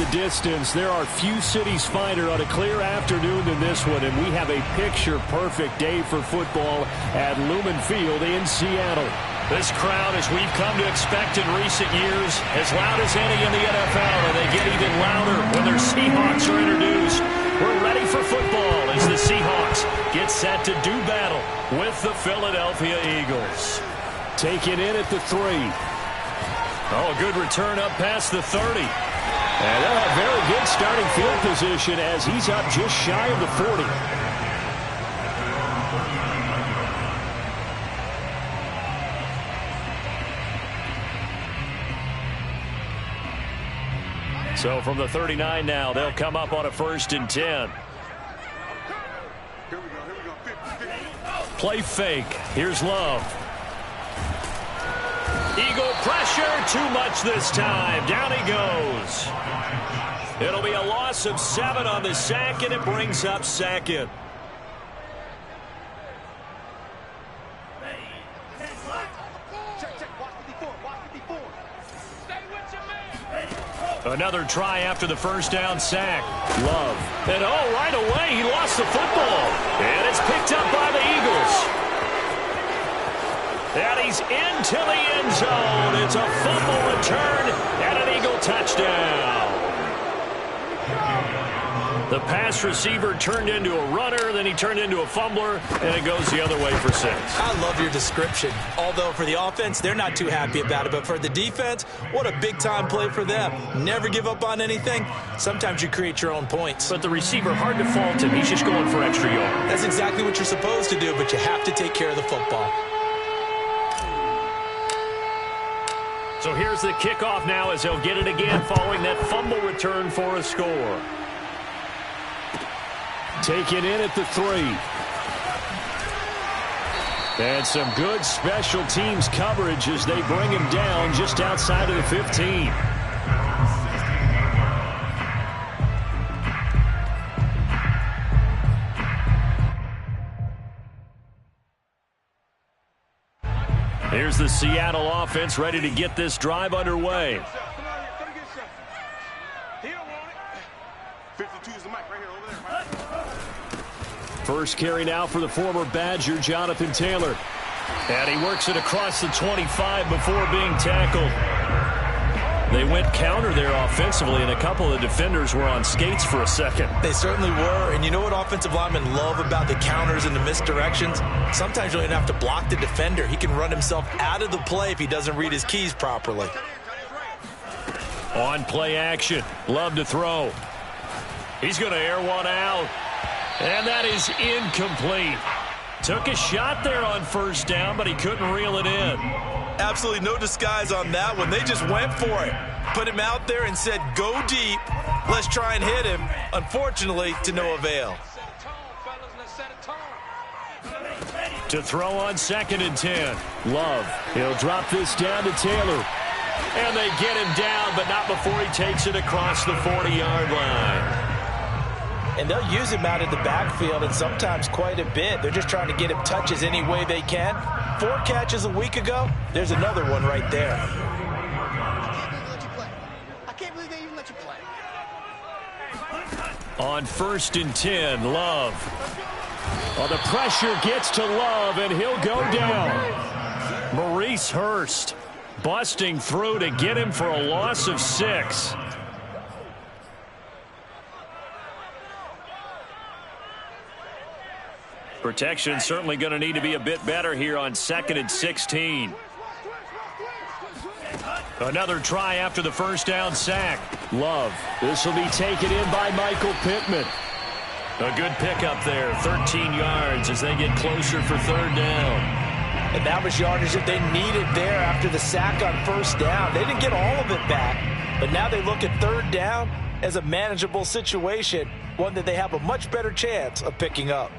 the distance, there are few cities finer on a clear afternoon than this one, and we have a picture-perfect day for football at Lumen Field in Seattle. This crowd, as we've come to expect in recent years, as loud as any in the NFL, and they get even louder when their Seahawks are introduced. We're ready for football as the Seahawks get set to do battle with the Philadelphia Eagles. Taken in at the 3. Oh, good return up past the 30. And they'll have very good starting field position as he's up just shy of the 40. So from the 39 now, they'll come up on a 1st and 10. Play fake. Here's Love. Eagle pressure, too much this time. Down he goes. It'll be a loss of 7 on the sack, and it brings up 2nd. Another try after the 1st down sack. Love. And oh, right away, he lost the football. And it's picked up by the Eagles. And he's into the end zone. It's a fumble return and an Eagle touchdown. The pass receiver turned into a runner, then he turned into a fumbler, and it goes the other way for 6. I love your description. Although for the offense, they're not too happy about it. But for the defense, what a big-time play for them. Never give up on anything. Sometimes you create your own points. But the receiver, hard to fault him. He's just going for extra yards. That's exactly what you're supposed to do, but you have to take care of the football. So here's the kickoff now as they'll get it again following that fumble return for a score. Taken in at the 3. And some good special teams coverage as they bring him down just outside of the 15. Here's the Seattle offense ready to get this drive underway. First carry now for the former Badger, Jonathan Taylor. And he works it across the 25 before being tackled. They went counter there offensively, and a couple of the defenders were on skates for a second. They certainly were, and you know what offensive linemen love about the counters and the misdirections? Sometimes you don't even have to block the defender. He can run himself out of the play if he doesn't read his keys properly. On play action, Love to throw. He's going to air one out. And that is incomplete. Took a shot there on 1st down, but he couldn't reel it in. Absolutely no disguise on that one. They just went for it. Put him out there and said, go deep. Let's try and hit him. Unfortunately, to no avail. To throw on 2nd and 10. Love. He'll drop this down to Taylor. And they get him down, but not before he takes it across the 40-yard line. And they'll use him out of the backfield, and sometimes quite a bit. They're just trying to get him touches any way they can. 4 catches a week ago. There's another one right there. I can't believe they even let you play. On 1st and 10, Love. Oh, the pressure gets to Love, and he'll go down. Maurice Hurst busting through to get him for a loss of 6. Protection certainly going to need to be a bit better here on 2nd and 16. Another try after the 1st down sack. Love. This will be taken in by Michael Pittman. A good pickup there, 13 yards as they get closer for 3rd down. And that was yardage that they needed there after the sack on 1st down. They didn't get all of it back, but now they look at 3rd down as a manageable situation, one that they have a much better chance of picking up.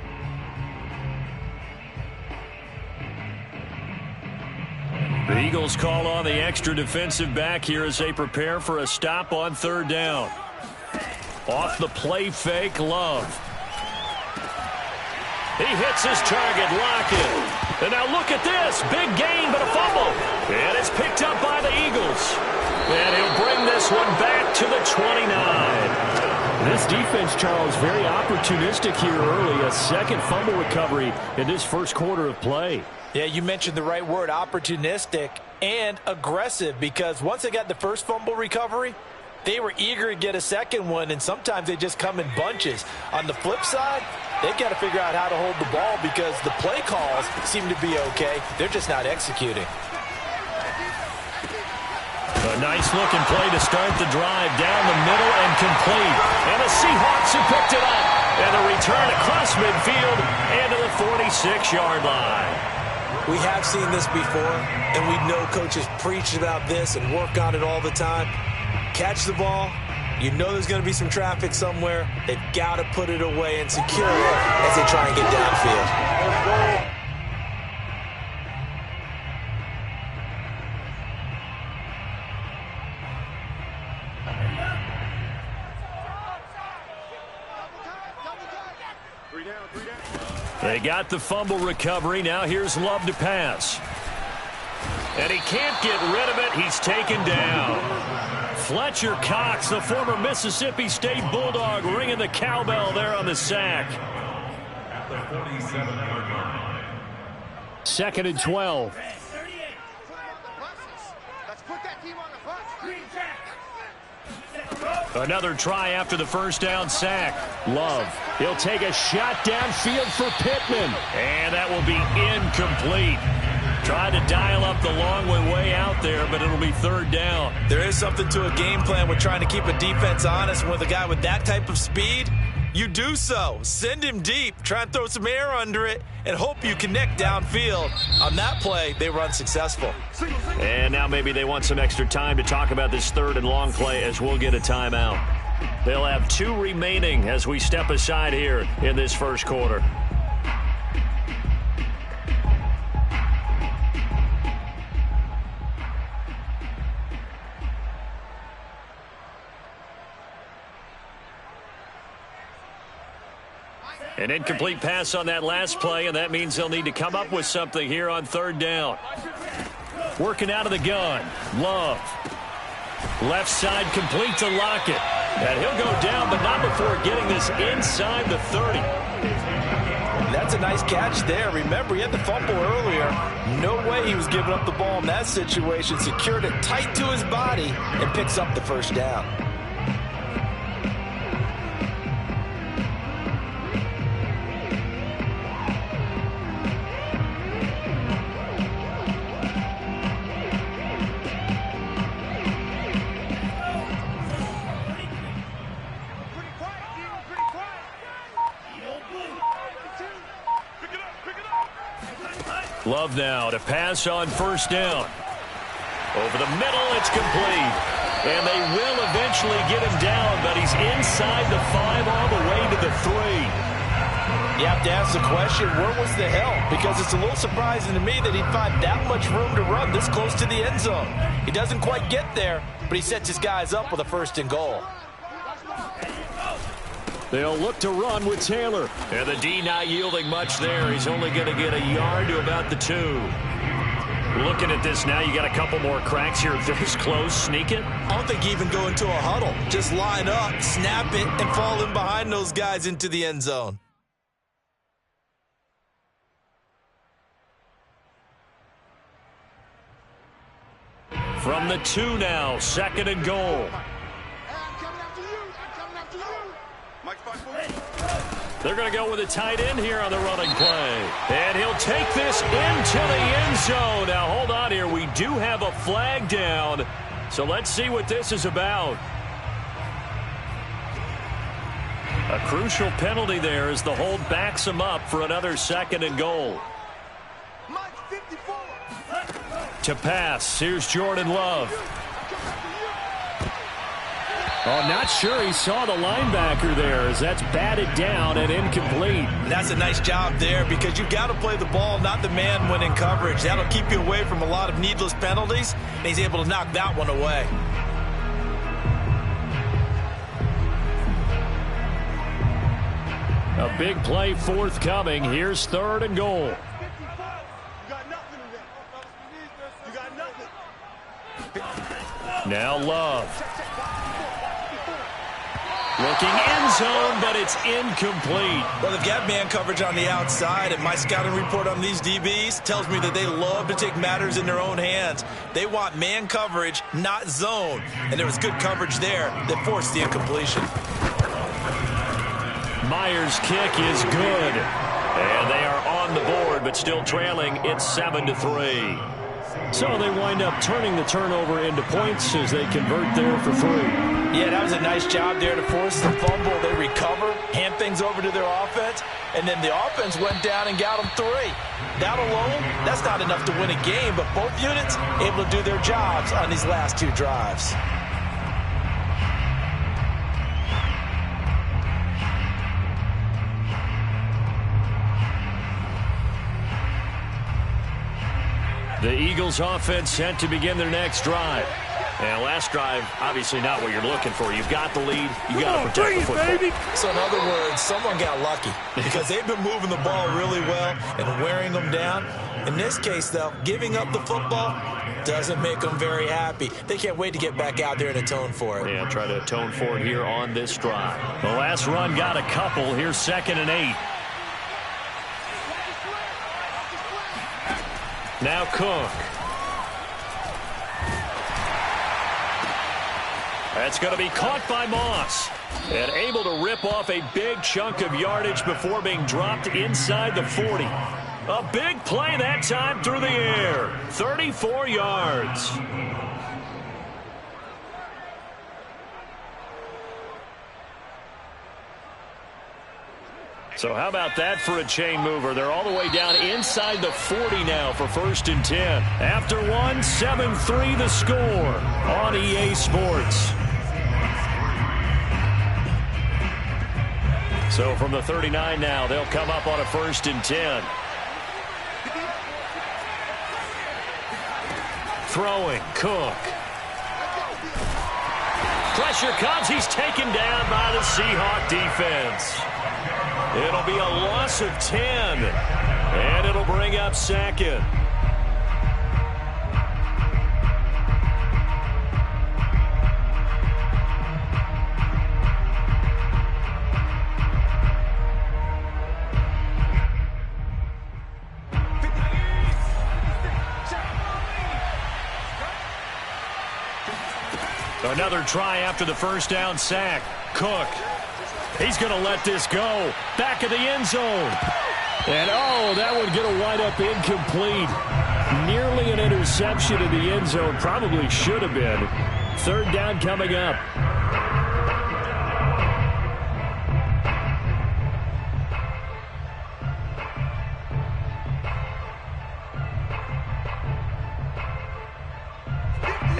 The Eagles call on the extra defensive back here as they prepare for a stop on 3rd down. Off the play fake, Love. He hits his target, Lockett. And now look at this. Big gain, but a fumble. And it's picked up by the Eagles. And he'll bring this one back to the 29. This defense, Charles, very opportunistic here early. A second fumble recovery in this first quarter of play. Yeah, you mentioned the right word, opportunistic and aggressive, because once they got the first fumble recovery, they were eager to get a second one, and sometimes they just come in bunches. On the flip side, they've got to figure out how to hold the ball because the play calls seem to be okay. They're just not executing. A nice-looking play to start the drive down the middle and complete. And the Seahawks have picked it up. And a return across midfield and to the 46-yard line. We have seen this before, and we know coaches preach about this and work on it all the time. Catch the ball. You know there's going to be some traffic somewhere. They've got to put it away and secure it as they try and get downfield. They got the fumble recovery. Now here's Love to pass. And he can't get rid of it. He's taken down. Fletcher Cox, the former Mississippi State Bulldog, ringing the cowbell there on the sack. At the 47-yard line. 2nd and 12. Let's put that team on the bus. Another try after the first down sack. Love. He'll take a shot downfield for Pittman. And that will be incomplete. Tried to dial up the long way out there, but it'll be 3rd down. There is something to a game plan with trying to keep a defense honest. With a guy with that type of speed, you do so. Send him deep. Try and throw some air under it and hope you connect downfield. On that play, they were unsuccessful. And now maybe they want some extra time to talk about this 3rd and long play as we'll get a timeout. They'll have 2 remaining as we step aside here in this first quarter. An incomplete pass on that last play, and that means they'll need to come up with something here on 3rd down. Working out of the gun. Love. Left side complete to Lockett. And he'll go down, but not before getting this inside the 30. That's a nice catch there. Remember, he had the fumble earlier. No way he was giving up the ball in that situation. Secured it tight to his body and picks up the first down. Love now to pass on 1st down. Over the middle, it's complete. And they will eventually get him down, but he's inside the 5 all the way to the 3. You have to ask the question, where was the help? Because it's a little surprising to me that he'd find that much room to run this close to the end zone. He doesn't quite get there, but he sets his guys up with a 1st and goal. They'll look to run with Taylor. And the D not yielding much there. He's only going to get a yard to about the 2. Looking at this now, you got a couple more cracks here. This close, sneak it. I don't think even go into a huddle. Just line up, snap it, and fall in behind those guys into the end zone. From the 2 now, 2nd and goal. They're going to go with a tight end here on the running play. And he'll take this into the end zone. Now, hold on here. We do have a flag down. So let's see what this is about. A crucial penalty there as the hold backs him up for another 2nd and goal. To pass, here's Jordan Love. Oh, not sure he saw the linebacker there as that's batted down and incomplete. That's a nice job there because you've got to play the ball, not the man when in coverage. That'll keep you away from a lot of needless penalties, and he's able to knock that one away. A big play forthcoming. Here's 3rd and goal. Now Love. Looking end zone, but it's incomplete. Well, they've got man coverage on the outside, and my scouting report on these DBs tells me that they love to take matters in their own hands. They want man coverage, not zone. And there was good coverage there that forced the incompletion. Myers' kick is good. And they are on the board, but still trailing. It's 7-3. So they wind up turning the turnover into points as they convert there for 3. Yeah, that was a nice job there to force the fumble. They recover, hand things over to their offense, and then the offense went down and got them 3. That alone, that's not enough to win a game, but both units able to do their jobs on these last 2 drives. The Eagles offense set to begin their next drive. And last drive, obviously not what you're looking for. You've got the lead. You got to protect the football. Baby. So in other words, someone got lucky because they've been moving the ball really well and wearing them down. In this case, though, giving up the football doesn't make them very happy. They can't wait to get back out there and atone for it. Yeah, try to atone for it here on this drive. The last run got a couple. Here's 2nd and 8. Now Cook. That's going to be caught by Moss. And able to rip off a big chunk of yardage before being dropped inside the 40. A big play that time through the air. 34 yards. So how about that for a chain mover? They're all the way down inside the 40 now for 1st and 10. After 1, 7-3 the score on EA Sports. So from the 39 now, they'll come up on a 1st and 10. Throwing, Cook. Pressure comes. He's taken down by the Seahawks defense. It'll be a loss of 10, and it'll bring up 2nd. Another try after the 1st down sack. Cook. He's going to let this go. Back of the end zone. And, oh, that would get a wind-up incomplete. Nearly an interception in the end zone. Probably should have been. 3rd down coming up.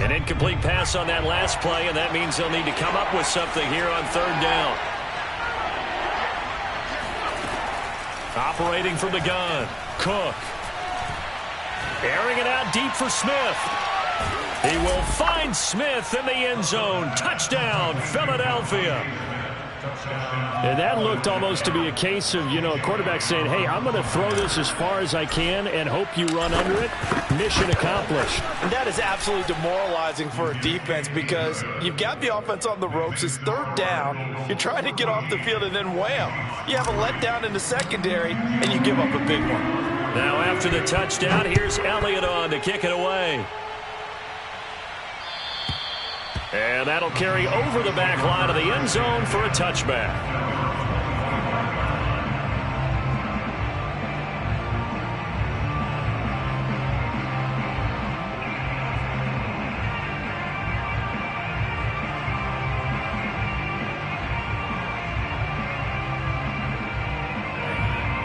An incomplete pass on that last play, and that means they'll need to come up with something here on 3rd down. Operating from the gun, Cook. Airing it out deep for Smith. He will find Smith in the end zone. Touchdown, Philadelphia. And that looked almost to be a case of, a quarterback saying, hey, I'm going to throw this as far as I can and hope you run under it. Mission accomplished. And that is absolutely demoralizing for a defense because you've got the offense on the ropes. It's 3rd down. You're trying to get off the field and then wham. You have a letdown in the secondary and you give up a big one. Now after the touchdown, here's Elliott on to kick it away. And that'll carry over the back line of the end zone for a touchback.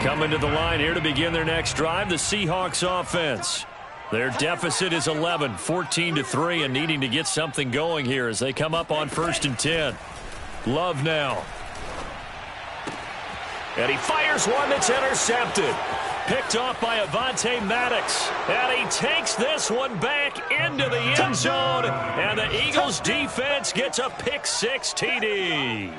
Coming to the line here to begin their next drive, the Seahawks offense. Their deficit is 11, 14-3, and needing to get something going here as they come up on 1st and 10. Love now. And he fires one that's intercepted. Picked off by Avonte Maddox. And he takes this one back into the end zone. And the Eagles defense gets a pick-6 TD.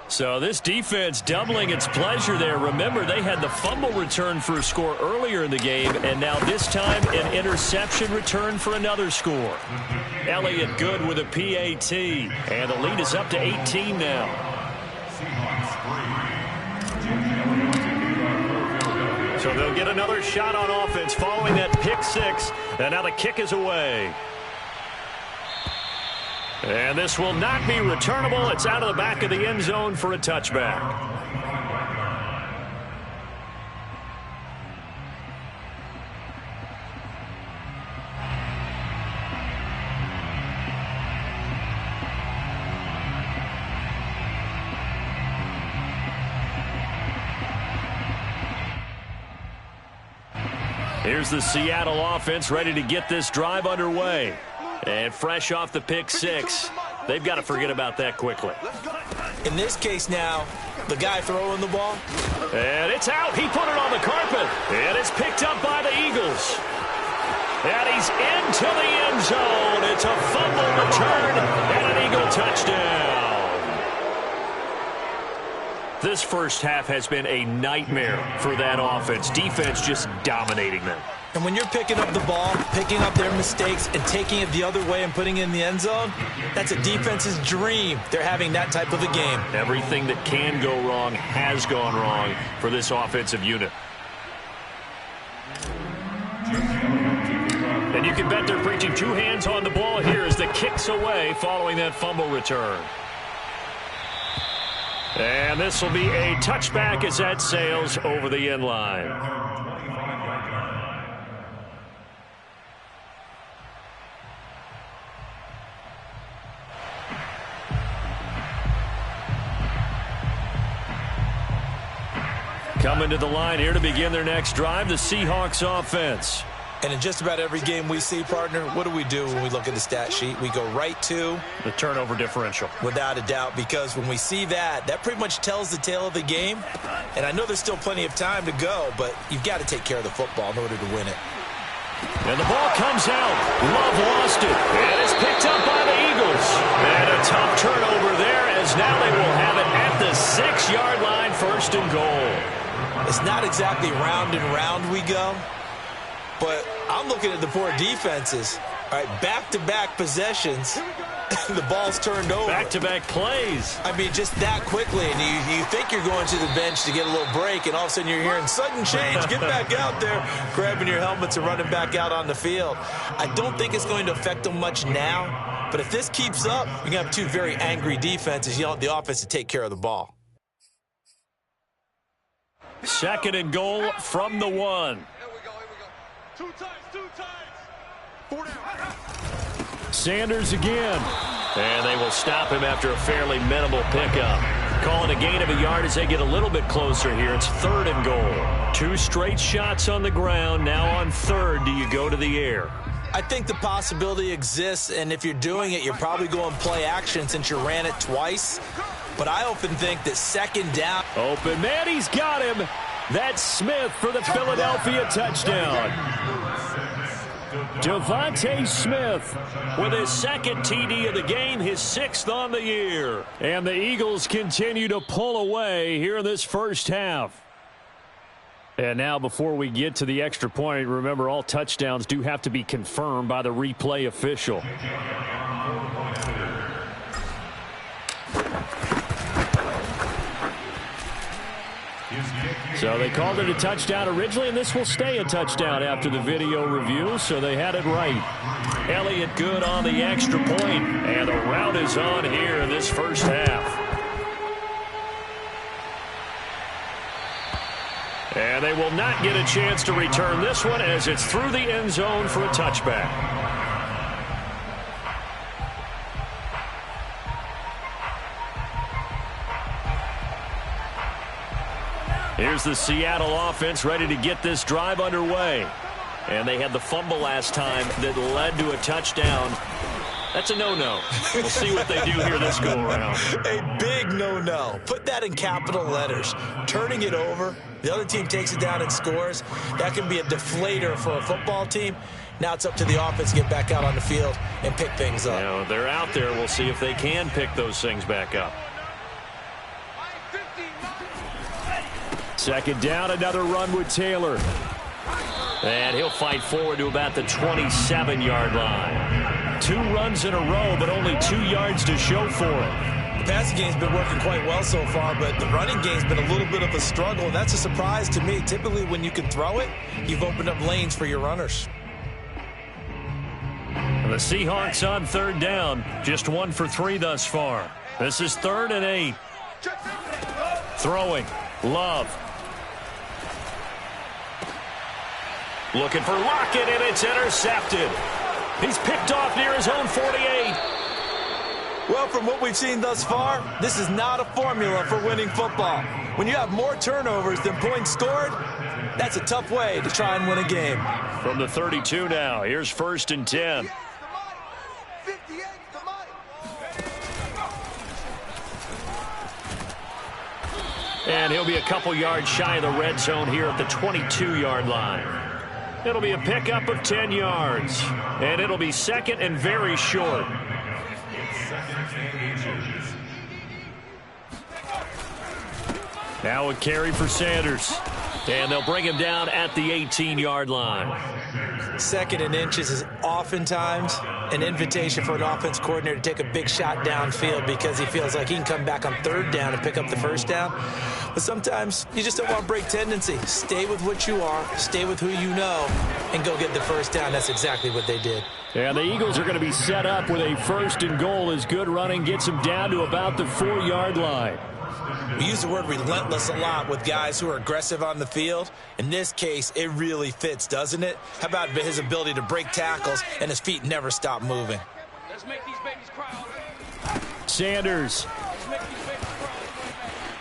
So this defense doubling its pleasure there. Remember, they had the fumble return for a score earlier in the game, and now this time an interception return for another score. Elliott good with a PAT, and the lead is up to 18 now. they'll get another shot on offense following that pick six. And now the kick is away. And this will not be returnable. It's out of the back of the end zone for a touchback. Here's the Seattle offense ready to get this drive underway. And fresh off the pick six, they've got to forget about that quickly. In this case now, the guy throwing the ball. And it's out. He put it on the carpet. And it's picked up by the Eagles. And he's into the end zone. It's a fumble return and an Eagle touchdown. This first half has been a nightmare for that offense. Defense just dominating them. And when you're picking up the ball, picking up their mistakes, and taking it the other way and putting it in the end zone, that's a defense's dream. They're having that type of a game. Everything that can go wrong has gone wrong for this offensive unit. And you can bet they're preaching two hands on the ball here as the kick's away following that fumble return. And this will be a touchback as that sails over the end line. Coming to the line here to begin their next drive, the Seahawks offense. And in just about every game we see, partner, what do when we look at the stat sheet? We go right to the turnover differential. Without a doubt, because when we see that, that pretty much tells the tale of the game. And I know there's still plenty of time to go, but you've got to take care of the football in order to win it. And the ball comes out. Love lost it. And it's picked up by the Eagles. And a tough turnover there as now they will have it at the 6-yard line, first and goal. It's not exactly round and round we go. But I'm looking at the poor defenses. All right, back-to-back possessions. The ball's turned over. Back-to-back plays. I mean, just that quickly. And you think you're going to the bench to get a little break, and all of a sudden you're hearing sudden change. Get back out there, grabbing your helmets and running back out on the field. I don't think it's going to affect them much now. But if this keeps up, you're going to have two very angry defenses. You want the offense to take care of the ball. Second and goal from the 1. Two times. Sanders again. And they will stop him after a fairly minimal pickup. Calling a gain of a yard as they get a little bit closer here. It's third and goal. Two straight shots on the ground. Now on third, do you go to the air? I think the possibility exists, and if you're doing it, you're probably going play action since you ran it twice. But I often think that second down. Open man, he's got him. That's Smith for the Philadelphia touchdown. Devontae Smith with his second TD of the game, his 6th on the year. And the Eagles continue to pull away here in this first half. And now before we get to the extra point, remember all touchdowns do have to be confirmed by the replay official. So they called it a touchdown originally, and this will stay a touchdown after the video review, so they had it right. Elliott good on the extra point, and the route is on here in this first half. And they will not get a chance to return this one as it's through the end zone for a touchback. Here's the Seattle offense ready to get this drive underway. And they had the fumble last time that led to a touchdown. That's a no-no. We'll see what they do here this go-around. A big no-no. Put that in capital letters. Turning it over, the other team takes it down and scores. That can be a deflator for a football team. Now it's up to the offense to get back out on the field and pick things up. You know, they're out there. We'll see if they can pick those things back up. Second down, another run with Taylor. And he'll fight forward to about the 27-yard line. 2 runs in a row, but only 2 yards to show for it. The passing game's been working quite well so far, but the running game's been a little bit of a struggle, and that's a surprise to me. Typically, when you can throw it, you've opened up lanes for your runners. The Seahawks on third down, just 1 for 3 thus far. This is 3rd and 8. Throwing, Love. Looking for Lockett, and it's intercepted. He's picked off near his own 48. Well, from what we've seen thus far, this is not a formula for winning football. When you have more turnovers than points scored, that's a tough way to try and win a game. From the 32 now, here's 1st and 10. And he'll be a couple yards shy of the red zone here at the 22-yard line. It'll be a pickup of 10 yards. And it'll be 2nd and very short. Now a carry for Sanders. And they'll bring him down at the 18-yard line. 2nd and inches is oftentimes an invitation for an offense coordinator to take a big shot downfield because he feels like he can come back on 3rd down and pick up the 1st down. But sometimes you just don't want to break tendency. Stay with what you are, stay with who you know, and go get the 1st down. That's exactly what they did. And the Eagles are going to be set up with a 1st and goal as good running gets them down to about the 4-yard line. We use the word relentless a lot with guys who are aggressive on the field. In this case, it really fits, doesn't it? How about his ability to break tackles and his feet never stop moving? Let's make these babies cry. Sanders.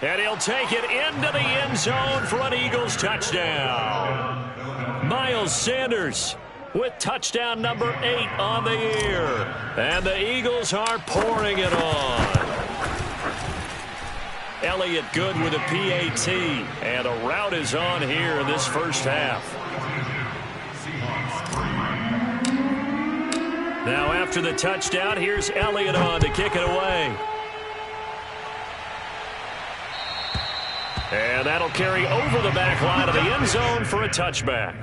And he'll take it into the end zone for an Eagles touchdown. Miles Sanders with touchdown number 8 on the year. And the Eagles are pouring it on. Elliott good with a PAT, and a rout is on here in this first half. Now after the touchdown, here's Elliott on to kick it away. And that'll carry over the back line of the end zone for a touchback.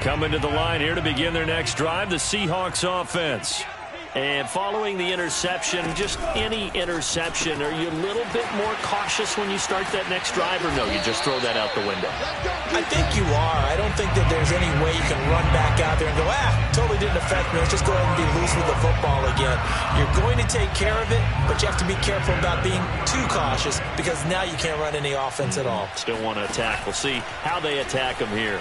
Coming to the line here to begin their next drive, the Seahawks offense. And following the interception, just any interception, are you a little bit more cautious when you start that next drive, or no, you just throw that out the window? I think you are. I don't think that there's any way you can run back out there and go, totally didn't affect me. Let's just go ahead and be loose with the football again. You're going to take care of it, but you have to be careful about being too cautious because now you can't run any offense at all. Still want to attack. We'll see how they attack them here.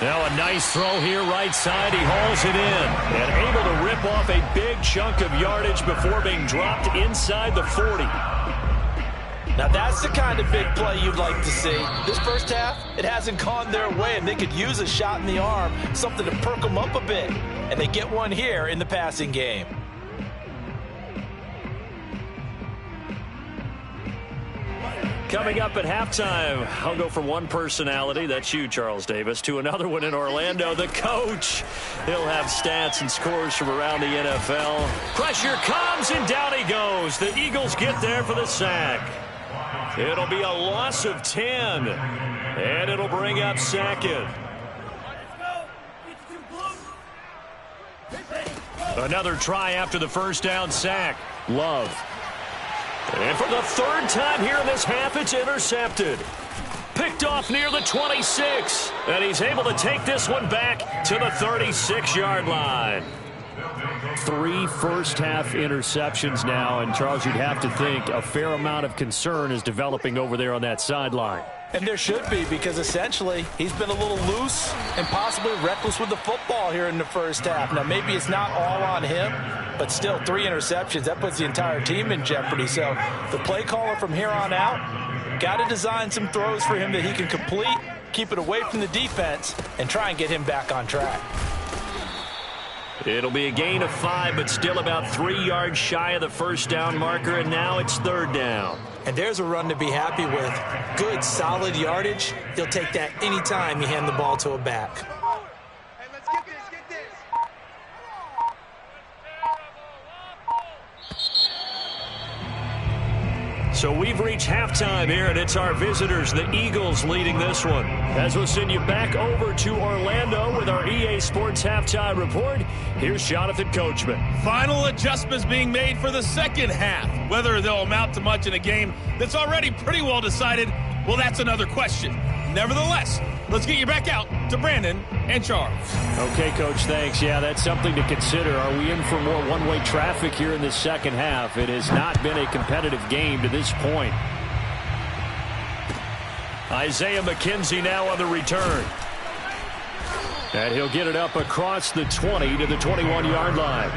Now a nice throw here right side. He hauls it in and able to rip off a big chunk of yardage before being dropped inside the 40. Now that's the kind of big play you'd like to see. This first half, it hasn't gone their way, and they could use a shot in the arm, something to perk them up a bit. And they get one here in the passing game. Coming up at halftime, I'll go from one personality, that's you, Charles Davis, to another one in Orlando, the coach. He'll have stats and scores from around the NFL. Pressure comes, and down he goes. The Eagles get there for the sack. It'll be a loss of 10, and it'll bring up 2nd. Another try after the first down sack. Love. And for the 3rd time here in this half, it's intercepted. Picked off near the 26. And he's able to take this one back to the 36-yard line. 3 first-half interceptions now. And, Charles, you'd have to think a fair amount of concern is developing over there on that sideline. And there should be, because essentially he's been a little loose and possibly reckless with the football here in the first half. Now, maybe it's not all on him, but still 3 interceptions. That puts the entire team in jeopardy. So the play caller from here on out got to design some throws for him that he can complete, keep it away from the defense, and try and get him back on track. It'll be a gain of 5, but still about 3 yards shy of the first down marker, and now it's 3rd down. And there's a run to be happy with. Good, solid yardage. He'll take that anytime you hand the ball to a back. Hey, let's get this, So we've reached halftime here, and it's our visitors, the Eagles, leading this one. As we'll send you back over to Orlando with our EA Sports Halftime Report, here's Jonathan Coachman. Final adjustments being made for the second half. Whether they'll amount to much in a game that's already pretty well decided, well, that's another question. Nevertheless, let's get you back out to Brandon and Charles. Okay, Coach, thanks. Yeah, that's something to consider. Are we in for more one-way traffic here in the second half? It has not been a competitive game to this point. Isaiah McKenzie now on the return. And he'll get it up across the 20 to the 21-yard line.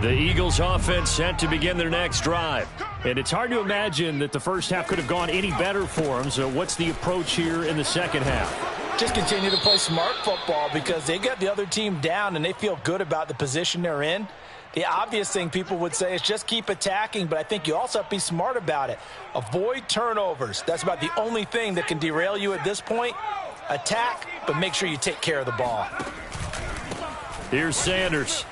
The Eagles offense set to begin their next drive. And it's hard to imagine that the first half could have gone any better for them. So what's the approach here in the second half? Just continue to play smart football because they got the other team down and they feel good about the position they're in. The obvious thing people would say is just keep attacking, but I think you also have to be smart about it. Avoid turnovers. That's about the only thing that can derail you at this point. Attack, but make sure you take care of the ball. Here's Sanders.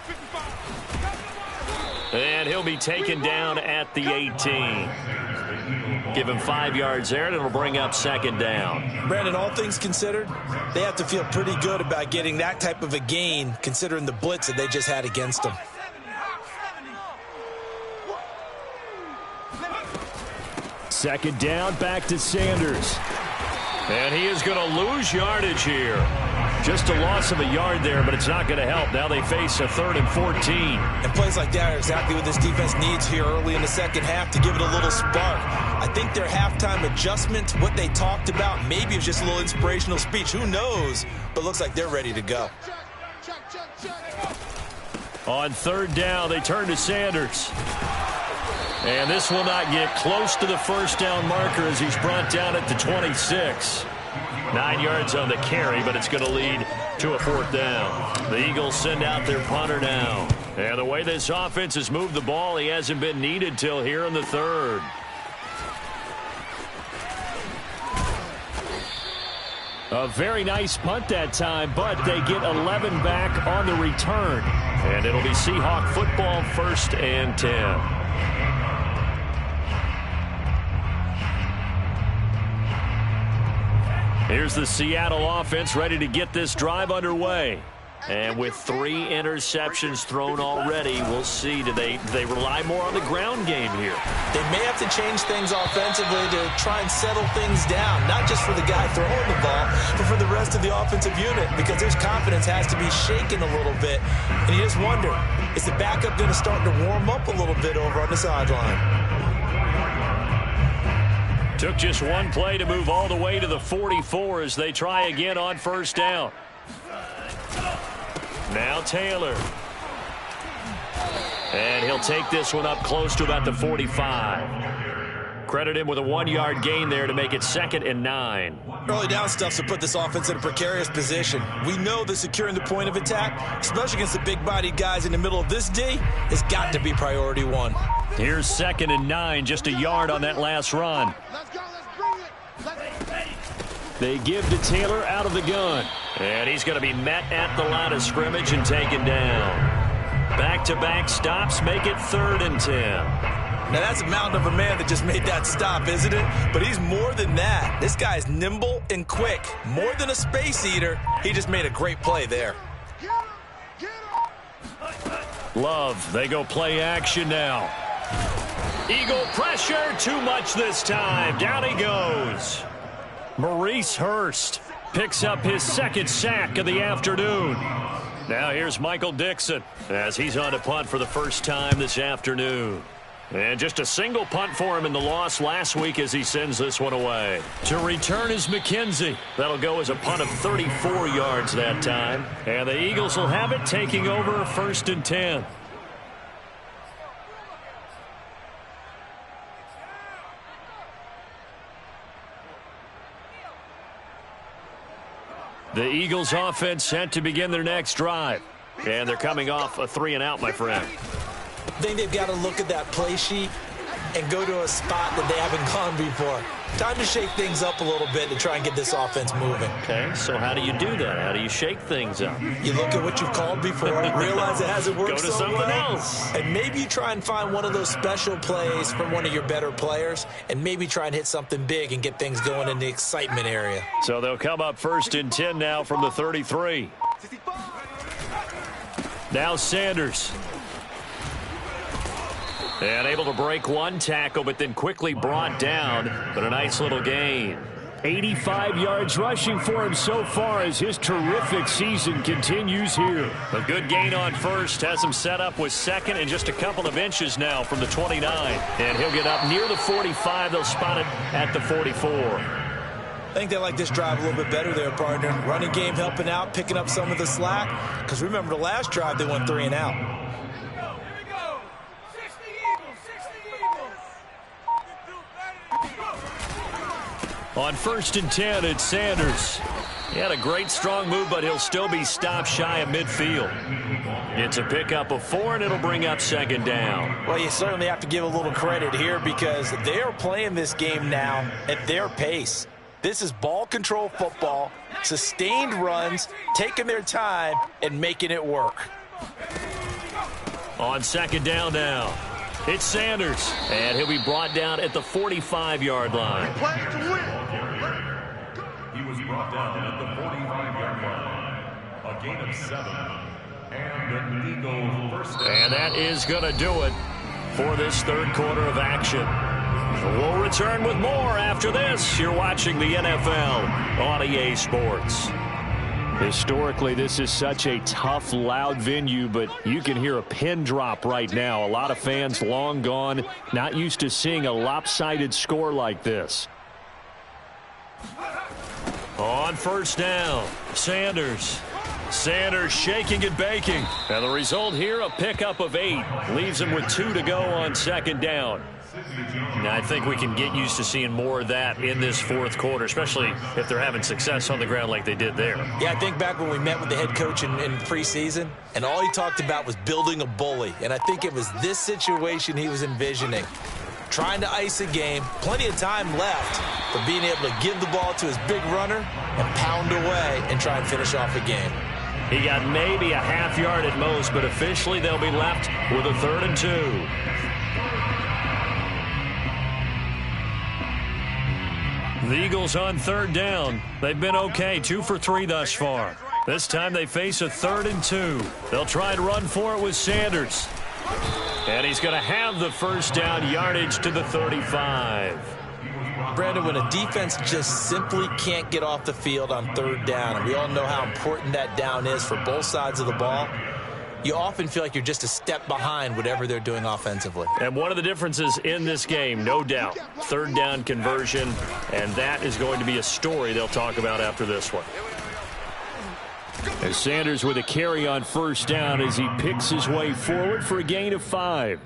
And he'll be taken down at the 18. Give him 5 yards there, and it'll bring up second down. Brandon, all things considered, they have to feel pretty good about getting that type of a gain, considering the blitz that they just had against them. Second down, back to Sanders. And he is going to lose yardage here. Just a loss of a yard there, but it's not going to help. Now they face a 3rd and 14. And plays like that are exactly what this defense needs here early in the second half to give it a little spark. I think their halftime adjustment, what they talked about, maybe it was just a little inspirational speech. Who knows? But looks like they're ready to go. On 3rd down, they turn to Sanders. And this will not get close to the first down marker as he's brought down at the 26. 9 yards on the carry, but it's going to lead to a 4th down. The Eagles send out their punter now. And the way this offense has moved the ball, he hasn't been needed till here in the 3rd. A very nice punt that time, but they get 11 back on the return. And it'll be Seahawk football, 1st and 10. Here's the Seattle offense ready to get this drive underway. And with 3 interceptions thrown already, we'll see. Do they rely more on the ground game here? They may have to change things offensively to try and settle things down, not just for the guy throwing the ball, but for the rest of the offensive unit, because their confidence has to be shaken a little bit. And you just wonder, is the backup going to start to warm up a little bit over on the sideline? Took just one play to move all the way to the 44 as they try again on 1st down. Now Taylor. And he'll take this one up close to about the 45. Credit him with a 1-yard gain there to make it 2nd and 9. Early down stuff to put this offense in a precarious position. We know that securing the point of attack, especially against the big-bodied guys in the middle of this D, has got to be priority 1. Here's 2nd and 9, just a yard on that last run. They give to Taylor out of the gun. And he's going to be met at the line of scrimmage and taken down. Back-to-back stops make it 3rd and 10. Now, that's a mountain of a man that just made that stop, isn't it? But he's more than that. This guy's nimble and quick. More than a space eater, he just made a great play there. Love, they go play action now. Eagle pressure, too much this time. Down he goes. Maurice Hurst picks up his 2nd sack of the afternoon. Now here's Michael Dixon as he's on to punt for the first time this afternoon. And just a single punt for him in the loss last week as he sends this one away. To return is McKenzie. That'll go as a punt of 34 yards that time. And the Eagles will have it, taking over 1st and 10. The Eagles offense set to begin their next drive. And they're coming off a 3-and-out, my friend. I think they've got to look at that play sheet and go to a spot that they haven't gone before. Time to shake things up a little bit to try and get this offense moving. Okay, so how do you do that? How do you shake things up? You look at what you've called before, realize it hasn't worked Go to so something well, else. and maybe you try and find one of those special plays from one of your better players, and maybe try and hit something big and get things going in the excitement area. So they'll come up 1st and 10 now from the 33. Now Sanders. And able to break one tackle, but then quickly brought down. But a nice little gain. 85 yards rushing for him so far as his terrific season continues here. A good gain on first has him set up with second and just a couple of inches now from the 29. And he'll get up near the 45. They'll spot it at the 44. I think they like this drive a little bit better there, partner. Running game helping out, picking up some of the slack. Because remember, the last drive they went 3 and out. On 1st and 10, it's Sanders. He had a great strong move, but he'll still be stopped shy of midfield. It's a pickup of 4, and it'll bring up 2nd down. Well, you certainly have to give a little credit here because they are playing this game now at their pace. This is ball control football, sustained runs, taking their time, and making it work. On 2nd down now, it's Sanders, and he'll be brought down at the 45-yard line. He was brought down at the 45-yard line. A gain of 7. And an Eagle first down. And that is going to do it for this 3rd quarter of action. We'll return with more after this. You're watching the NFL on EA Sports. Historically, this is such a tough, loud venue, but you can hear a pin drop right now. A lot of fans long gone, not used to seeing a lopsided score like this. On 1st down, Sanders. Sanders shaking and baking. And the result here, a pickup of 8. Leaves him with 2 to go on 2nd down. Now, I think we can get used to seeing more of that in this 4th quarter, especially if they're having success on the ground like they did there. Yeah, I think back when we met with the head coach in preseason, and all he talked about was building a bully. And I think it was this situation he was envisioning. Trying to ice a game, plenty of time left, but being able to give the ball to his big runner and pound away and try and finish off a game. He got maybe a half yard at most, but officially they'll be left with a 3rd and 2. The Eagles on 3rd down. They've been okay, 2 for 3 thus far. This time they face a 3rd and 2. They'll try and run for it with Sanders. And he's going to have the 1st down, yardage to the 35. Brandon, when a defense just simply can't get off the field on 3rd down, and we all know how important that down is for both sides of the ball, you often feel like you're just a step behind whatever they're doing offensively. And one of the differences in this game, no doubt, 3rd down conversion, and that is going to be a story they'll talk about after this one. As Sanders with a carry on 1st down as he picks his way forward for a gain of 5.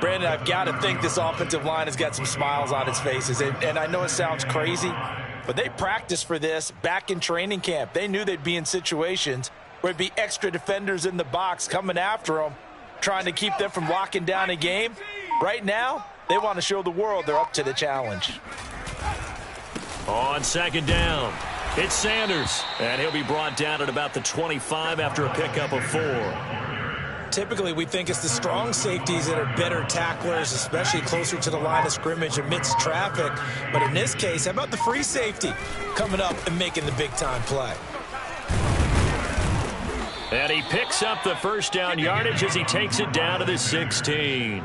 Brandon, I've got to think this offensive line has got some smiles on its faces. And I know it sounds crazy, but they practiced for this back in training camp. They knew they'd be in situations where it'd be extra defenders in the box coming after them, trying to keep them from locking down a game. Right now, they want to show the world they're up to the challenge. On 2nd down, it's Sanders, and he'll be brought down at about the 25 after a pickup of 4. Typically, we think it's the strong safeties that are better tacklers, especially closer to the line of scrimmage amidst traffic. But in this case, how about the free safety coming up and making the big-time play? And he picks up the 1st down yardage as he takes it down to the 16.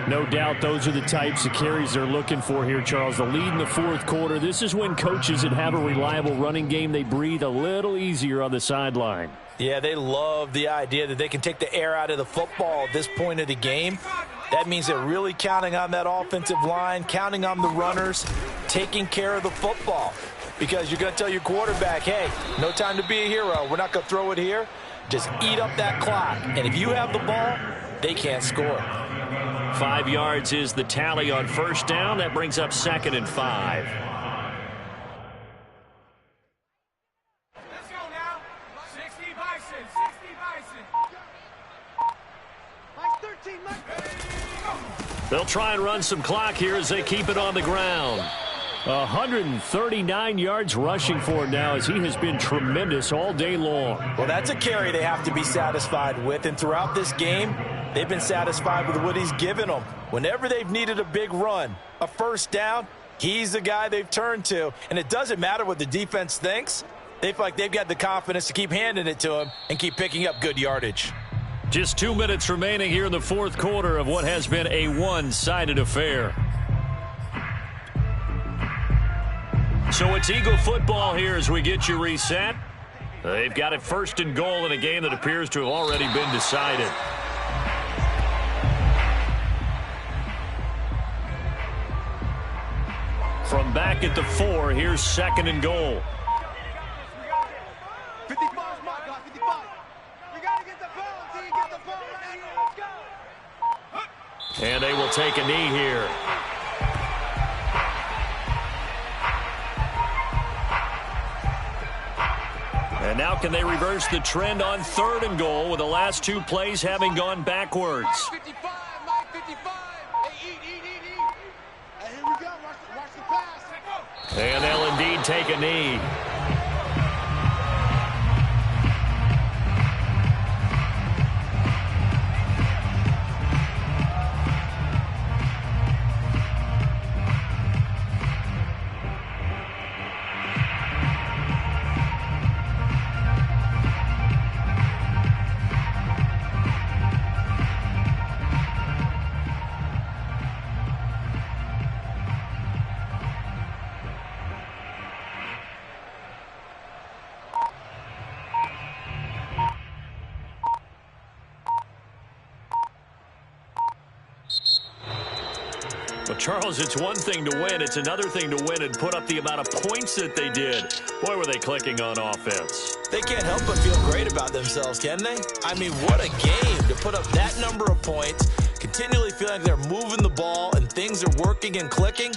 No doubt those are the types of carries they're looking for here, Charles. The lead in the 4th quarter. This is when coaches that have a reliable running game, they breathe a little easier on the sideline. Yeah, they love the idea that they can take the air out of the football at this point of the game. That means they're really counting on that offensive line, counting on the runners, taking care of the football. Because you're going to tell your quarterback, hey, no time to be a hero. We're not going to throw it here. Just eat up that clock. And if you have the ball, they can't score. 5 yards is the tally on 1st down. That brings up 2nd and 5. Let's go now. 60 Bison. 60 Bison. They'll They'll try and run some clock here as they keep it on the ground. 139 yards rushing for him now as he has been tremendous all day long. Well, that's a carry they have to be satisfied with, and throughout this game, they've been satisfied with what he's given them. Whenever they've needed a big run, a first down, he's the guy they've turned to, and it doesn't matter what the defense thinks. They feel like they've got the confidence to keep handing it to him and keep picking up good yardage. Just 2 minutes remaining here in the fourth quarter of what has been a one-sided affair. So it's Eagle football here as we get you reset. They've got it first and goal in a game that appears to have already been decided. From back at the 4, here's second and goal. 55 my guy, 55. We got to get the ball. See, get the ball right here. Let's go. And they will take a knee here. And now can they reverse the trend on third and goal with the last two plays having gone backwards? 55, Mike 55. Hey, eat. Hey, here we go. Watch the pass. And they'll indeed take a knee. Well, Charles, it's one thing to win. It's another thing to win and put up the amount of points that they did. Boy, were they clicking on offense. They can't help but feel great about themselves, can they? I mean, what a game to put up that number of points, continually feeling like they're moving the ball and things are working and clicking.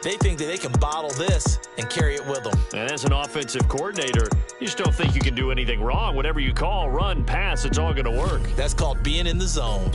They think that they can bottle this and carry it with them. And as an offensive coordinator, you just don't think you can do anything wrong. Whatever you call, run, pass, it's all going to work. That's called being in the zone.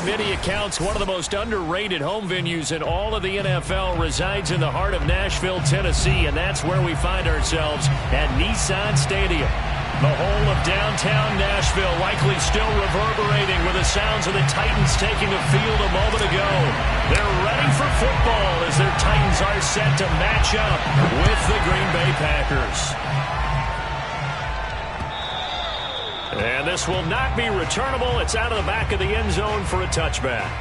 many accounts, one of the most underrated home venues in all of the NFL resides in the heart of Nashville, Tennessee, and that's where we find ourselves at Nissan Stadium. The whole of downtown Nashville likely still reverberating with the sounds of the Titans taking the field a moment ago. They're ready for football as their Titans are set to match up with the Green Bay Packers. And this will not be returnable. It's out of the back of the end zone for a touchback.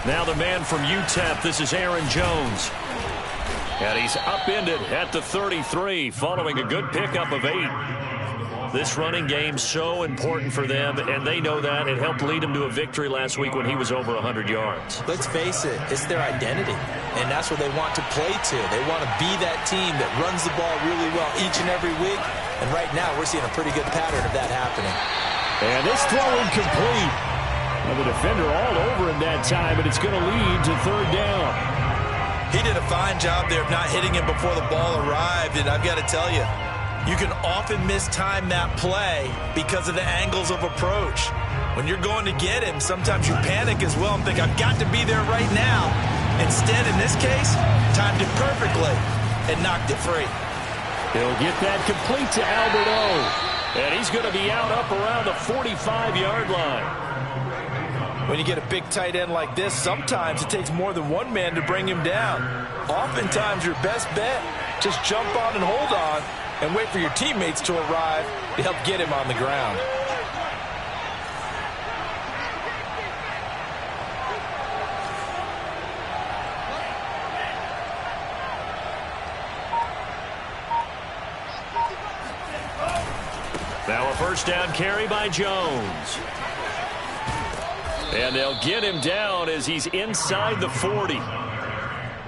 Now the man from UTEP, this is Aaron Jones. And he's upended at the 33 following a good pickup of 8. This running game so important for them, and they know that. It helped lead them to a victory last week when he was over 100 yards. Let's face it, it's their identity, and that's what they want to play to. They want to be that team that runs the ball really well each and every week, and right now we're seeing a pretty good pattern of that happening. And this throw incomplete. And the defender all over him that time, and it's going to lead to third down. He did a fine job there of not hitting him before the ball arrived, and I've got to tell you, you can often mistime that play because of the angles of approach. When you're going to get him, sometimes you panic as well and think, I've got to be there right now. Instead, in this case, timed it perfectly and knocked it free. He'll get that complete to Albert O. And he's going to be out up around the 45-yard line. When you get a big tight end like this, sometimes it takes more than one man to bring him down. Oftentimes, your best bet, just jump on and hold on and wait for your teammates to arrive to help get him on the ground. Now a first down carry by Jones. And they'll get him down as he's inside the 40.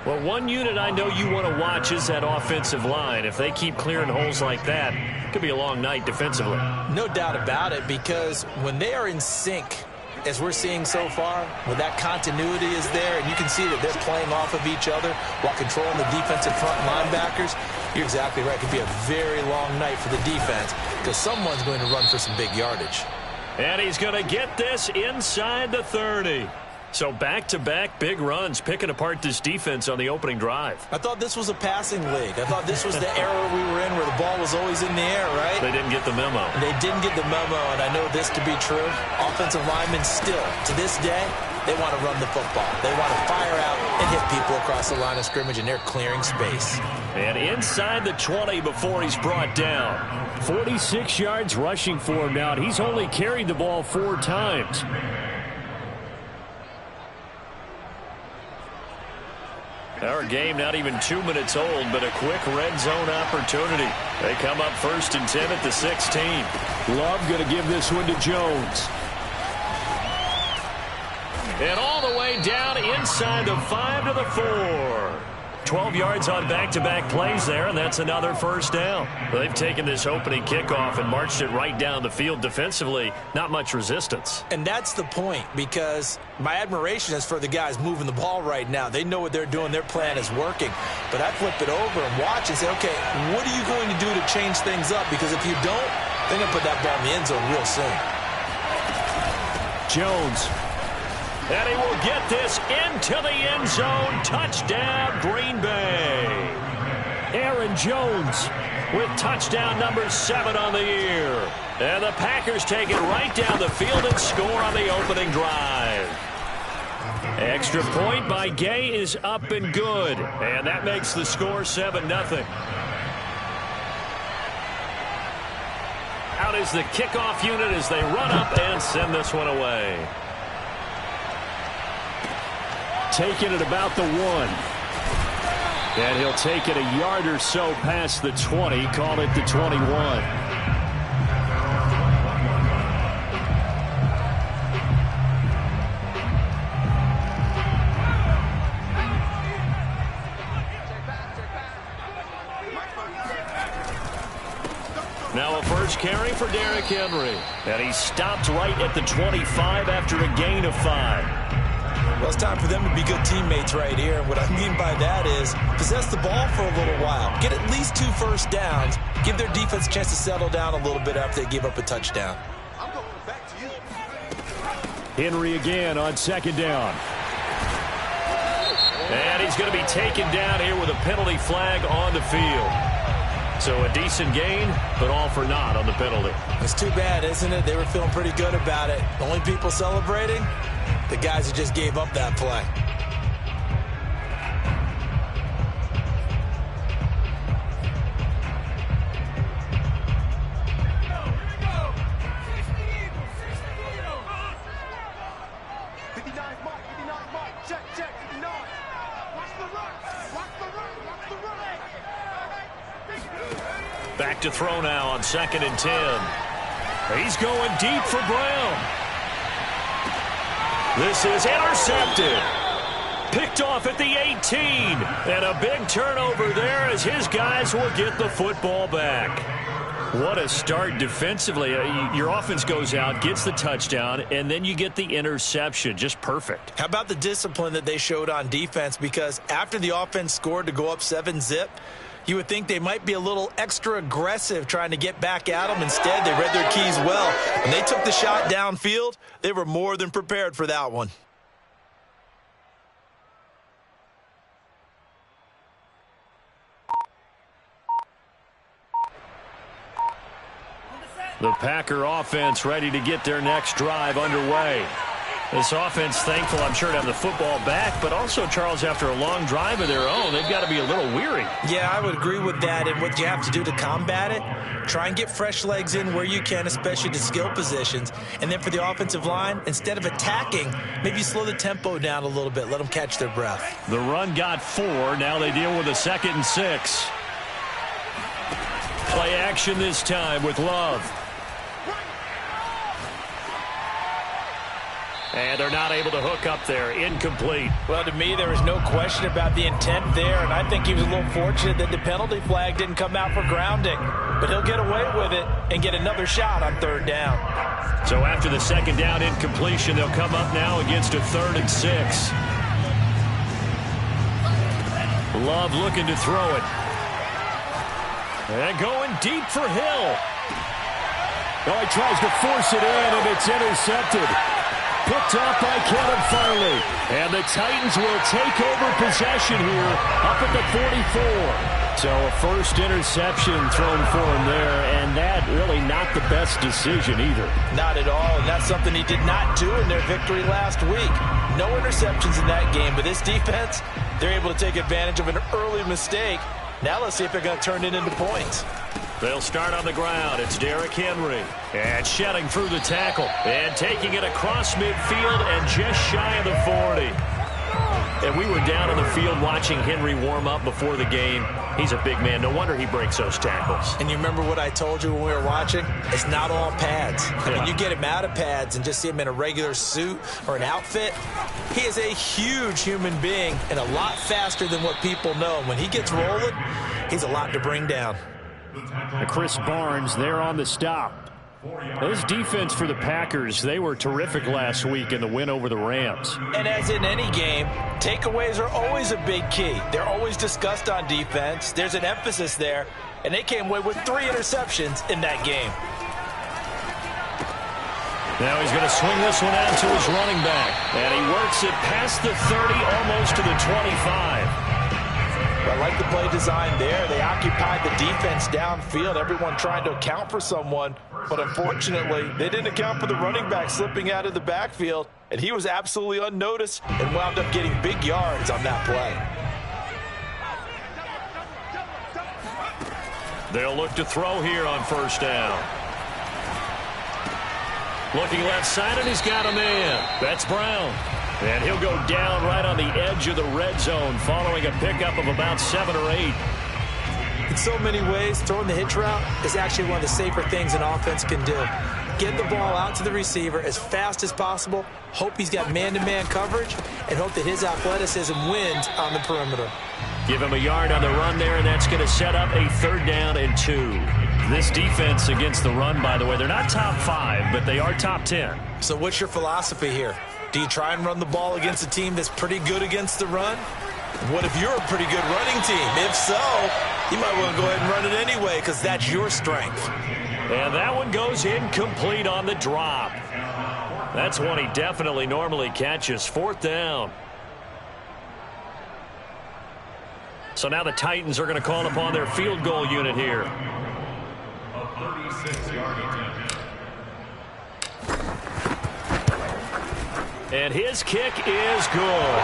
Well, one unit I know you want to watch is that offensive line. If they keep clearing holes like that, it could be a long night defensively. No doubt about it, because when they are in sync, as we're seeing so far, when that continuity is there and you can see that they're playing off of each other while controlling the defensive front linebackers, you're exactly right. It could be a very long night for the defense because someone's going to run for some big yardage. And he's going to get this inside the 30. So back-to-back big runs, picking apart this defense on the opening drive. I thought this was a passing league. I thought this was the era we were in where the ball was always in the air, right? They didn't get the memo. They didn't get the memo, and I know this to be true. Offensive linemen still, to this day, they want to run the football. They want to fire out and hit people across the line of scrimmage, and they're clearing space. And inside the 20 before he's brought down. 46 yards rushing for him now. He's only carried the ball 4 times. Our game not even 2 minutes old, but a quick red zone opportunity. They come up 1st and 10 at the 16. Love going to give this one to Jones. And all the way down inside the 5 to the 4. 12 yards on back-to-back plays there, and that's another first down. They've taken this opening kickoff and marched it right down the field defensively. Not much resistance. And that's the point, because my admiration is for the guys moving the ball right now. They know what they're doing. Their plan is working. But I flip it over and watch and say, okay, what are you going to do to change things up? Because if you don't, they're going to put that ball in the end zone real soon. Jones. And he will get this into the end zone. Touchdown, Green Bay. Aaron Jones with touchdown number 7 on the year. And the Packers take it right down the field and score on the opening drive. Extra point by Gay is up and good. And that makes the score 7-0. Out is the kickoff unit as they run up and send this one away. Taking it about the 1. And he'll take it a yard or so past the 20. Call it the 21. Now a first carry for Derrick Henry. And he stopped right at the 25 after a gain of 5. Well, it's time for them to be good teammates right here. And what I mean by that is possess the ball for a little while. Get at least 2 first downs. Give their defense a chance to settle down a little bit after they give up a touchdown. I'm going back to you. Henry again on second down. And he's going to be taken down here with a penalty flag on the field. So a decent gain, but all for naught on the penalty. It's too bad, isn't it? They were feeling pretty good about it. The only people celebrating, the guys who just gave up that play. Back to throw now on 2nd and 10. He's going deep for Brown. This is intercepted. Picked off at the 18. And a big turnover there as his guys will get the football back. What a start defensively. Your offense goes out, gets the touchdown, and then you get the interception. Just perfect. How about the discipline that they showed on defense? Because after the offense scored to go up 7-zip, you would think they might be a little extra aggressive trying to get back at them. Instead, they read their keys well. When they took the shot downfield, they were more than prepared for that one. The Packer offense ready to get their next drive underway. This offense thankful, I'm sure, to have the football back, but also, Charles, after a long drive of their own, they've got to be a little weary. Yeah, I would agree with that. And what you have to do to combat it, try and get fresh legs in where you can, especially to skill positions. And then for the offensive line, instead of attacking, maybe slow the tempo down a little bit. Let them catch their breath. The run got 4. Now they deal with a 2nd and 6. Play action this time with Love. And they're not able to hook up there. Incomplete. Well, to me, there was no question about the intent there, and I think he was a little fortunate that the penalty flag didn't come out for grounding. But he'll get away with it and get another shot on 3rd down. So after the 2nd down incompletion, they'll come up now against a 3rd and 6. Love looking to throw it. And going deep for Hill. Oh, he tries to force it in, and it's intercepted. Picked off by Kevin Farley. And the Titans will take over possession here up at the 44. So a first interception thrown for him there, and that really not the best decision either. Not at all, and that's something he did not do in their victory last week. No interceptions in that game, but this defense, they're able to take advantage of an early mistake. Now let's see if they're going to turn it into points. They'll start on the ground. It's Derrick Henry. And shedding through the tackle. And taking it across midfield and just shy of the 40. And we were down on the field watching Henry warm up before the game. He's a big man. No wonder he breaks those tackles. And you remember what I told you when we were watching? It's not all pads. I mean, you get him out of pads and just see him in a regular suit or an outfit. He is a huge human being and a lot faster than what people know. And when he gets rolling, he's a lot to bring down. Chris Barnes there on the stop. This defense for the Packers, they were terrific last week in the win over the Rams. And as in any game, takeaways are always a big key. They're always discussed on defense. There's an emphasis there, and they came away with 3 interceptions in that game. Now he's going to swing this one out to his running back, and he works it past the 30, almost to the 25. I like the play design there. They occupied the defense downfield, everyone trying to account for someone. But unfortunately, they didn't account for the running back slipping out of the backfield. And he was absolutely unnoticed and wound up getting big yards on that play. They'll look to throw here on 1st down. Looking left side, and he's got a man. That's Brown. And he'll go down right on the edge of the red zone following a pickup of about 7 or 8. In so many ways, throwing the hitch route is actually one of the safer things an offense can do. Get the ball out to the receiver as fast as possible, hope he's got man-to-man coverage, and hope that his athleticism wins on the perimeter. Give him a yard on the run there, and that's going to set up a 3rd down and 2. This defense against the run, by the way, they're not top 5, but they are top 10. So what's your philosophy here? Do you try and run the ball against a team that's pretty good against the run? What if you're a pretty good running team? If so, you might want to go ahead and run it anyway because that's your strength. And that one goes incomplete on the drop. That's one he definitely normally catches. 4th down. So now the Titans are going to call upon their field goal unit here. A 36-yard attempt. And his kick is good.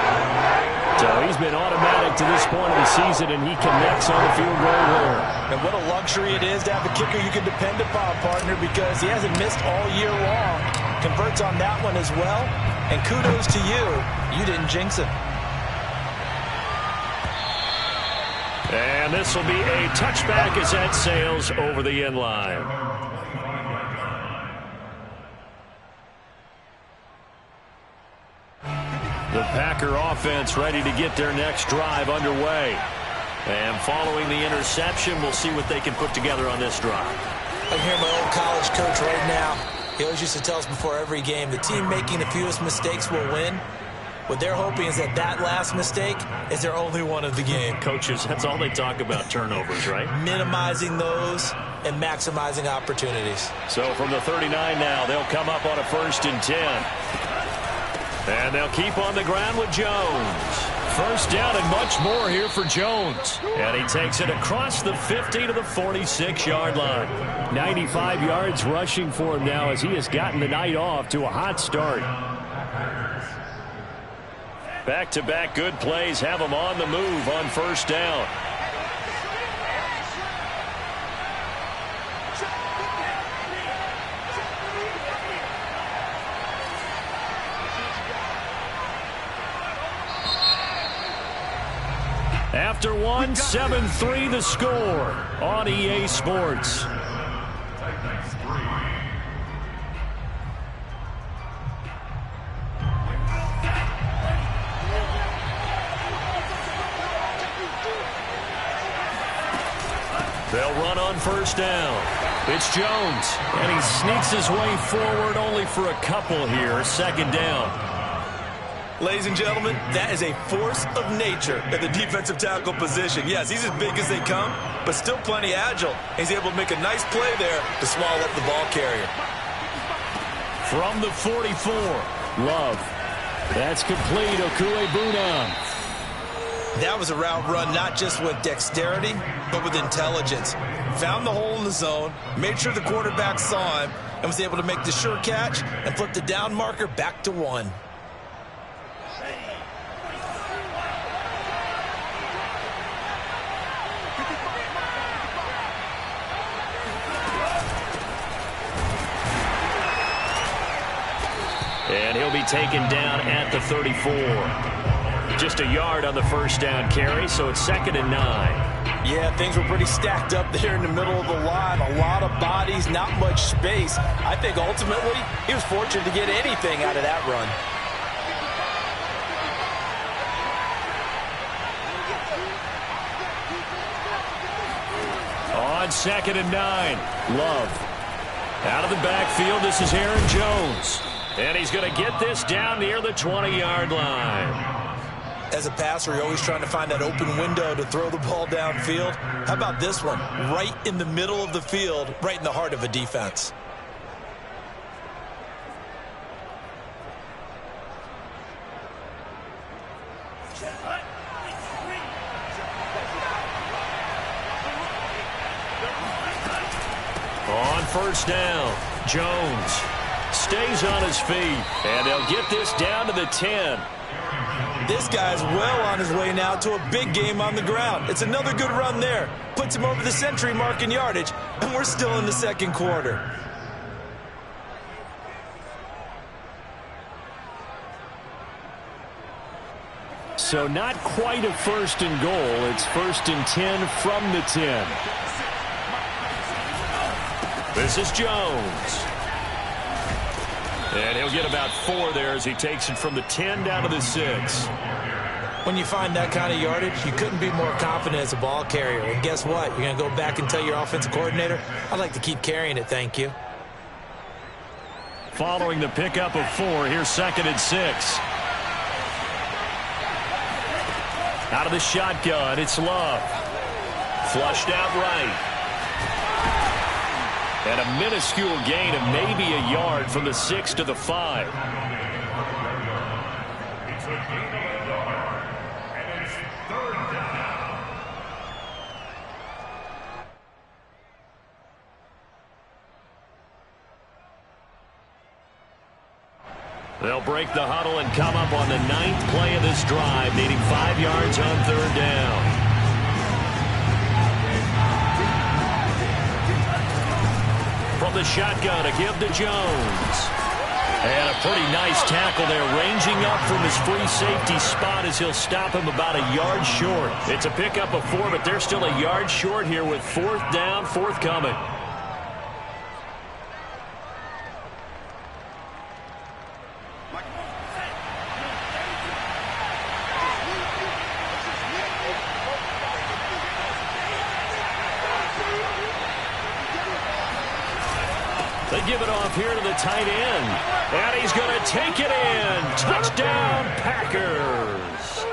So he's been automatic to this point of the season, and he connects on the field goal there. And what a luxury it is to have a kicker you can depend upon, partner, because he hasn't missed all year long. Converts on that one as well. And kudos to you. You didn't jinx it. And this will be a touchback as that sails over the end line. The Packer offense ready to get their next drive underway. And following the interception, we'll see what they can put together on this drive. I hear my old college coach right now. He always used to tell us before every game, the team making the fewest mistakes will win. What they're hoping is that last mistake is their only one of the game. Coaches, that's all they talk about, turnovers, right? Minimizing those and maximizing opportunities. So from the 39 now, they'll come up on a 1st and 10. And they'll keep on the ground with Jones. 1st down and much more here for Jones. And he takes it across the 50 to the 46-yard line. 95 yards rushing for him now as he has gotten the night off to a hot start. Back-to-back good plays have him on the move on 1st down. After one, 7-3 the score on EA Sports. They'll run on 1st down. It's Jones, and he sneaks his way forward only for a couple here. 2nd down. Ladies and gentlemen, that is a force of nature at the defensive tackle position. Yes, he's as big as they come, but still plenty agile. He's able to make a nice play there to swallow up the ball carrier. From the 44, Love. That's complete. Okuebuna. That was a route run not just with dexterity, but with intelligence. Found the hole in the zone, made sure the quarterback saw him, and was able to make the sure catch and flip the down marker back to 1. And he'll be taken down at the 34. Just a yard on the 1st down carry, so it's 2nd and 9. Yeah, things were pretty stacked up there in the middle of the line. A lot of bodies, not much space. I think ultimately he was fortunate to get anything out of that run. On 2nd and 9, Love. Out of the backfield, this is Aaron Jones. And he's going to get this down near the 20-yard line. As a passer, you're always trying to find that open window to throw the ball downfield. How about this one? Right in the middle of the field, right in the heart of a defense. On 1st down, Jones stays on his feet, and they'll get this down to the 10. This guy's well on his way now to a big game on the ground. It's another good run there. Puts him over the century mark in yardage, and we're still in the 2nd quarter. So not quite a 1st and goal. It's 1st and 10 from the 10. This is Jones. And he'll get about 4 there as he takes it from the 10 down to the 6. When you find that kind of yardage, you couldn't be more confident as a ball carrier. And guess what? You're going to go back and tell your offensive coordinator, I'd like to keep carrying it, thank you. Following the pickup of 4, here's 2nd and 6. Out of the shotgun, it's Love. Flushed out right. And a minuscule gain of maybe a yard from the 6 to the 5. It's a gain of a yard, and it's 3rd down. They'll break the huddle and come up on the 9th play of this drive, needing 5 yards on 3rd down. From the shotgun, a give to Jones. And a pretty nice tackle there, ranging up from his free safety spot as he'll stop him about a yard short. It's a pickup of 4, but they're still a yard short here with 4th down, forthcoming. They give it off here to the tight end. And he's going to take it in. Touchdown, Packers.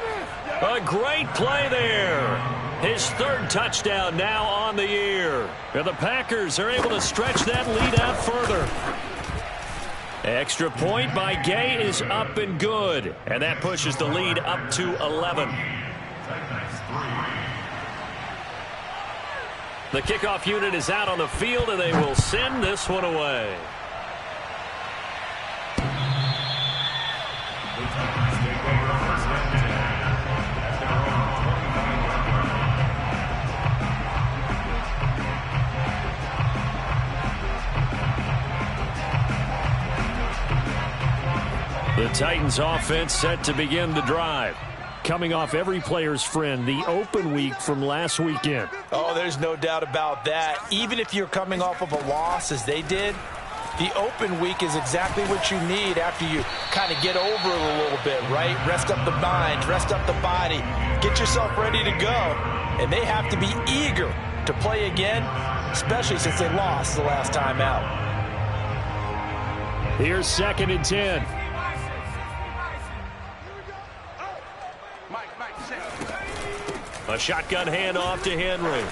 A great play there. His 3rd touchdown now on the year. And the Packers are able to stretch that lead out further. Extra point by Gay is up and good. And that pushes the lead up to 11. The kickoff unit is out on the field, and they will send this one away. The Titans offense set to begin the drive. Coming off every player's friend, the open week from last weekend. Oh, there's no doubt about that. Even if you're coming off of a loss as they did, the open week is exactly what you need after you kind of get over it a little bit, right? Rest up the mind, rest up the body, get yourself ready to go. And they have to be eager to play again, especially since they lost the last time out. Here's 2nd and 10. A shotgun handoff to Henry.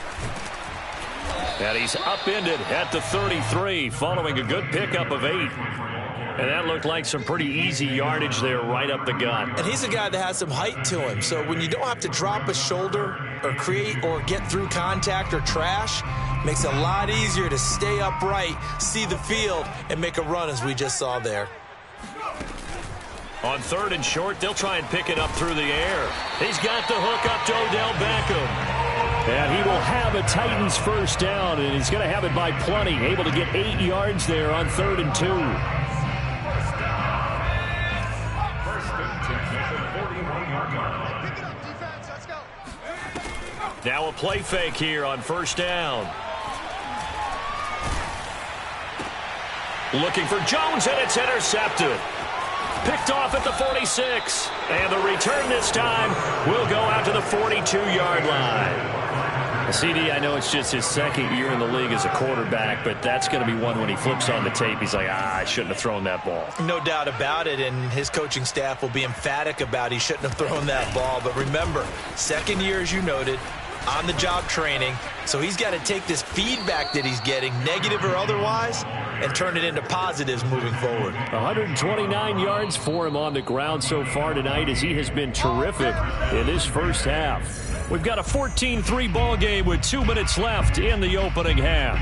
And he's upended at the 33 following a good pickup of 8. And that looked like some pretty easy yardage there right up the gut. And he's a guy that has some height to him. So when you don't have to drop a shoulder or create or get through contact or trash, makes it a lot easier to stay upright, see the field, and make a run as we just saw there. On 3rd and short, they'll try and pick it up through the air. He's got the hook up to Odell Beckham. And he will have a Titans 1st down, and he's going to have it by plenty. Able to get 8 yards there on 3rd and 2. Now a play fake here on 1st down. Looking for Jones, and it's intercepted. Picked off at the 46. And the return this time will go out to the 42-yard line. CD, I know it's just his 2nd year in the league as a quarterback, but that's going to be one when he flips on the tape, he's like, I shouldn't have thrown that ball. No doubt about it, and his coaching staff will be emphatic about he shouldn't have thrown that ball. But remember, 2nd year, as you noted, on-the-job training, so he's got to take this feedback that he's getting, negative or otherwise, and turn it into positives moving forward. 129 yards for him on the ground so far tonight as he has been terrific in this 1st half. We've got a 14-3 ball game with 2 minutes left in the opening half.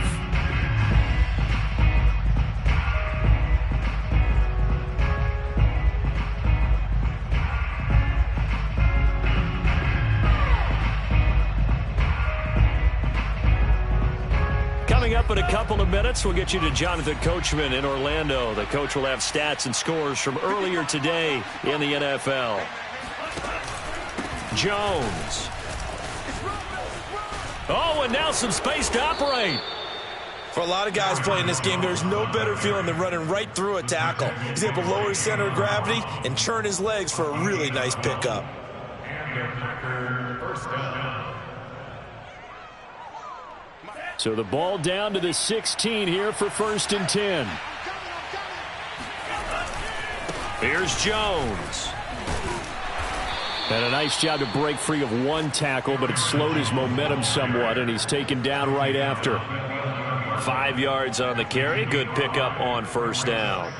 Coming up in a couple of minutes, we'll get you to Jonathan Coachman in Orlando. The coach will have stats and scores from earlier today in the NFL. Jones. Oh, and now some space to operate. For a lot of guys playing this game, there's no better feeling than running right through a tackle. He's able to lower his center of gravity and churn his legs for a really nice pickup. And a Packer 1st down. So the ball down to the 16 here for 1st and 10. Here's Jones. And a nice job to break free of one tackle, but it slowed his momentum somewhat, and he's taken down right after. 5 yards on the carry. Good pickup on 1st down.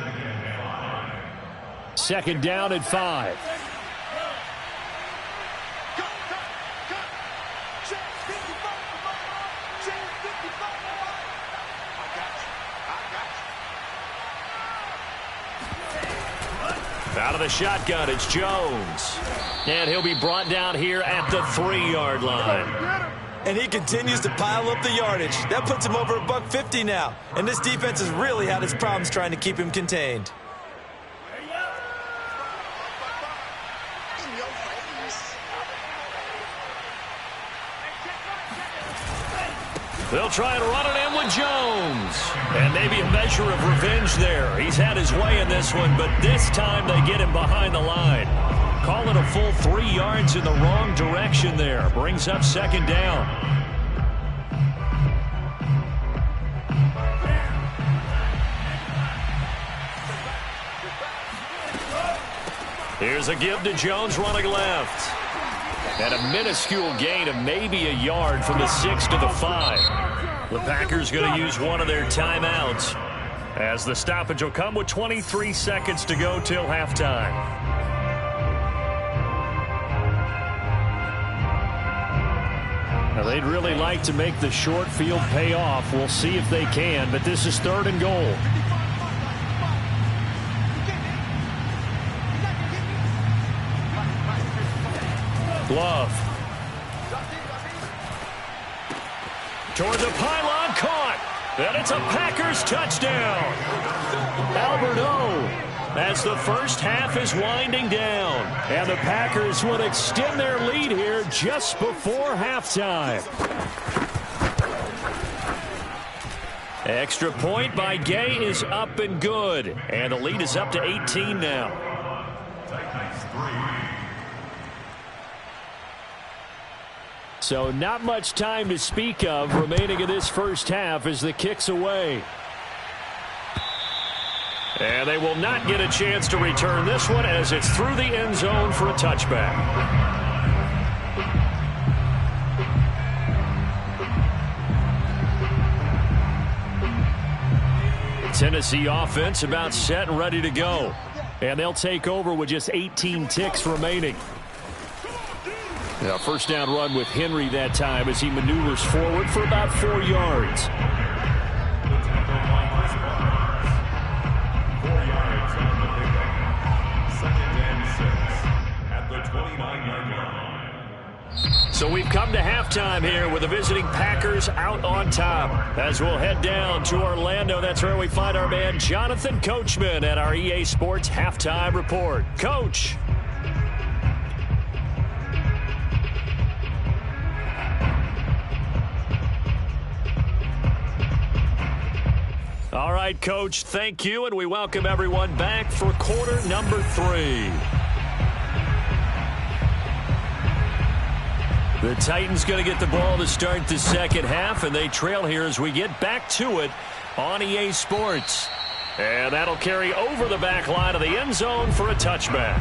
2nd down at 5. Out of the shotgun, it's Jones. And he'll be brought down here at the 3-yard line. And he continues to pile up the yardage. That puts him over $150 now. And this defense has really had its problems trying to keep him contained. They'll try and run it in with Jones. And maybe a measure of revenge there. He's had his way in this one, but this time they get him behind the line. Call it a full 3 yards in the wrong direction there. Brings up 2nd down. Here's a give to Jones running left. And a minuscule gain of maybe a yard from the 6 to the 5. The Packers going to use one of their timeouts, as the stoppage will come with 23 seconds to go till halftime. Now, they'd really like to make the short field pay off. We'll see if they can, but this is 3rd and goal. Love. Toward the pylon, caught. And it's a Packers touchdown. Albert O, as the first half is winding down. And the Packers will extend their lead here just before halftime. Extra point by Gay is up and good. And the lead is up to 18 now. So not much time to speak of remaining in this first half as the kick's away. And they will not get a chance to return this one as it's through the end zone for a touchback. Tennessee offense about set and ready to go. And they'll take over with just 18 ticks remaining. Now, 1st down run with Henry that time as he maneuvers forward for about 4 yards. 4 yards on the pickup. 2nd and 6 at the 29-yard line. So we've come to halftime here with the visiting Packers out on top. As we'll head down to Orlando, that's where we find our man Jonathan Coachman at our EA Sports Halftime Report. Coach. All right, Coach, thank you, and we welcome everyone back for quarter number 3. The Titans going to get the ball to start the second half, and they trail here as we get back to it on EA Sports. And that'll carry over the back line of the end zone for a touchback.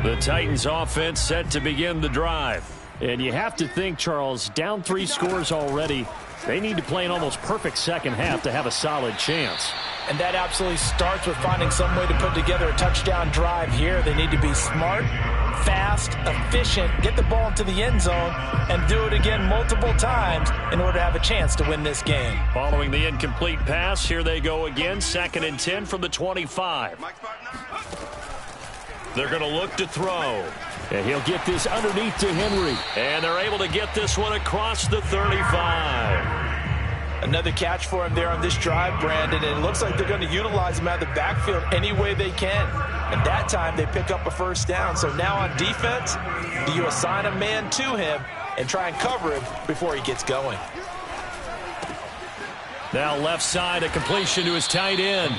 The Titans offense set to begin the drive. And you have to think, Charles, down 3 scores already. They need to play an almost perfect second half to have a solid chance. And that absolutely starts with finding some way to put together a touchdown drive here. They need to be smart, fast, efficient, get the ball into the end zone, and do it again multiple times in order to have a chance to win this game. Following the incomplete pass, here they go again. 2nd and 10 from the 25. They're going to look to throw. And he'll get this underneath to Henry. And they're able to get this one across the 35. Another catch for him there on this drive, Brandon. And it looks like they're going to utilize him out of the backfield any way they can. And that time they pick up a 1st down. So now on defense, do you assign a man to him and try and cover him before he gets going? Now left side, a completion to his tight end.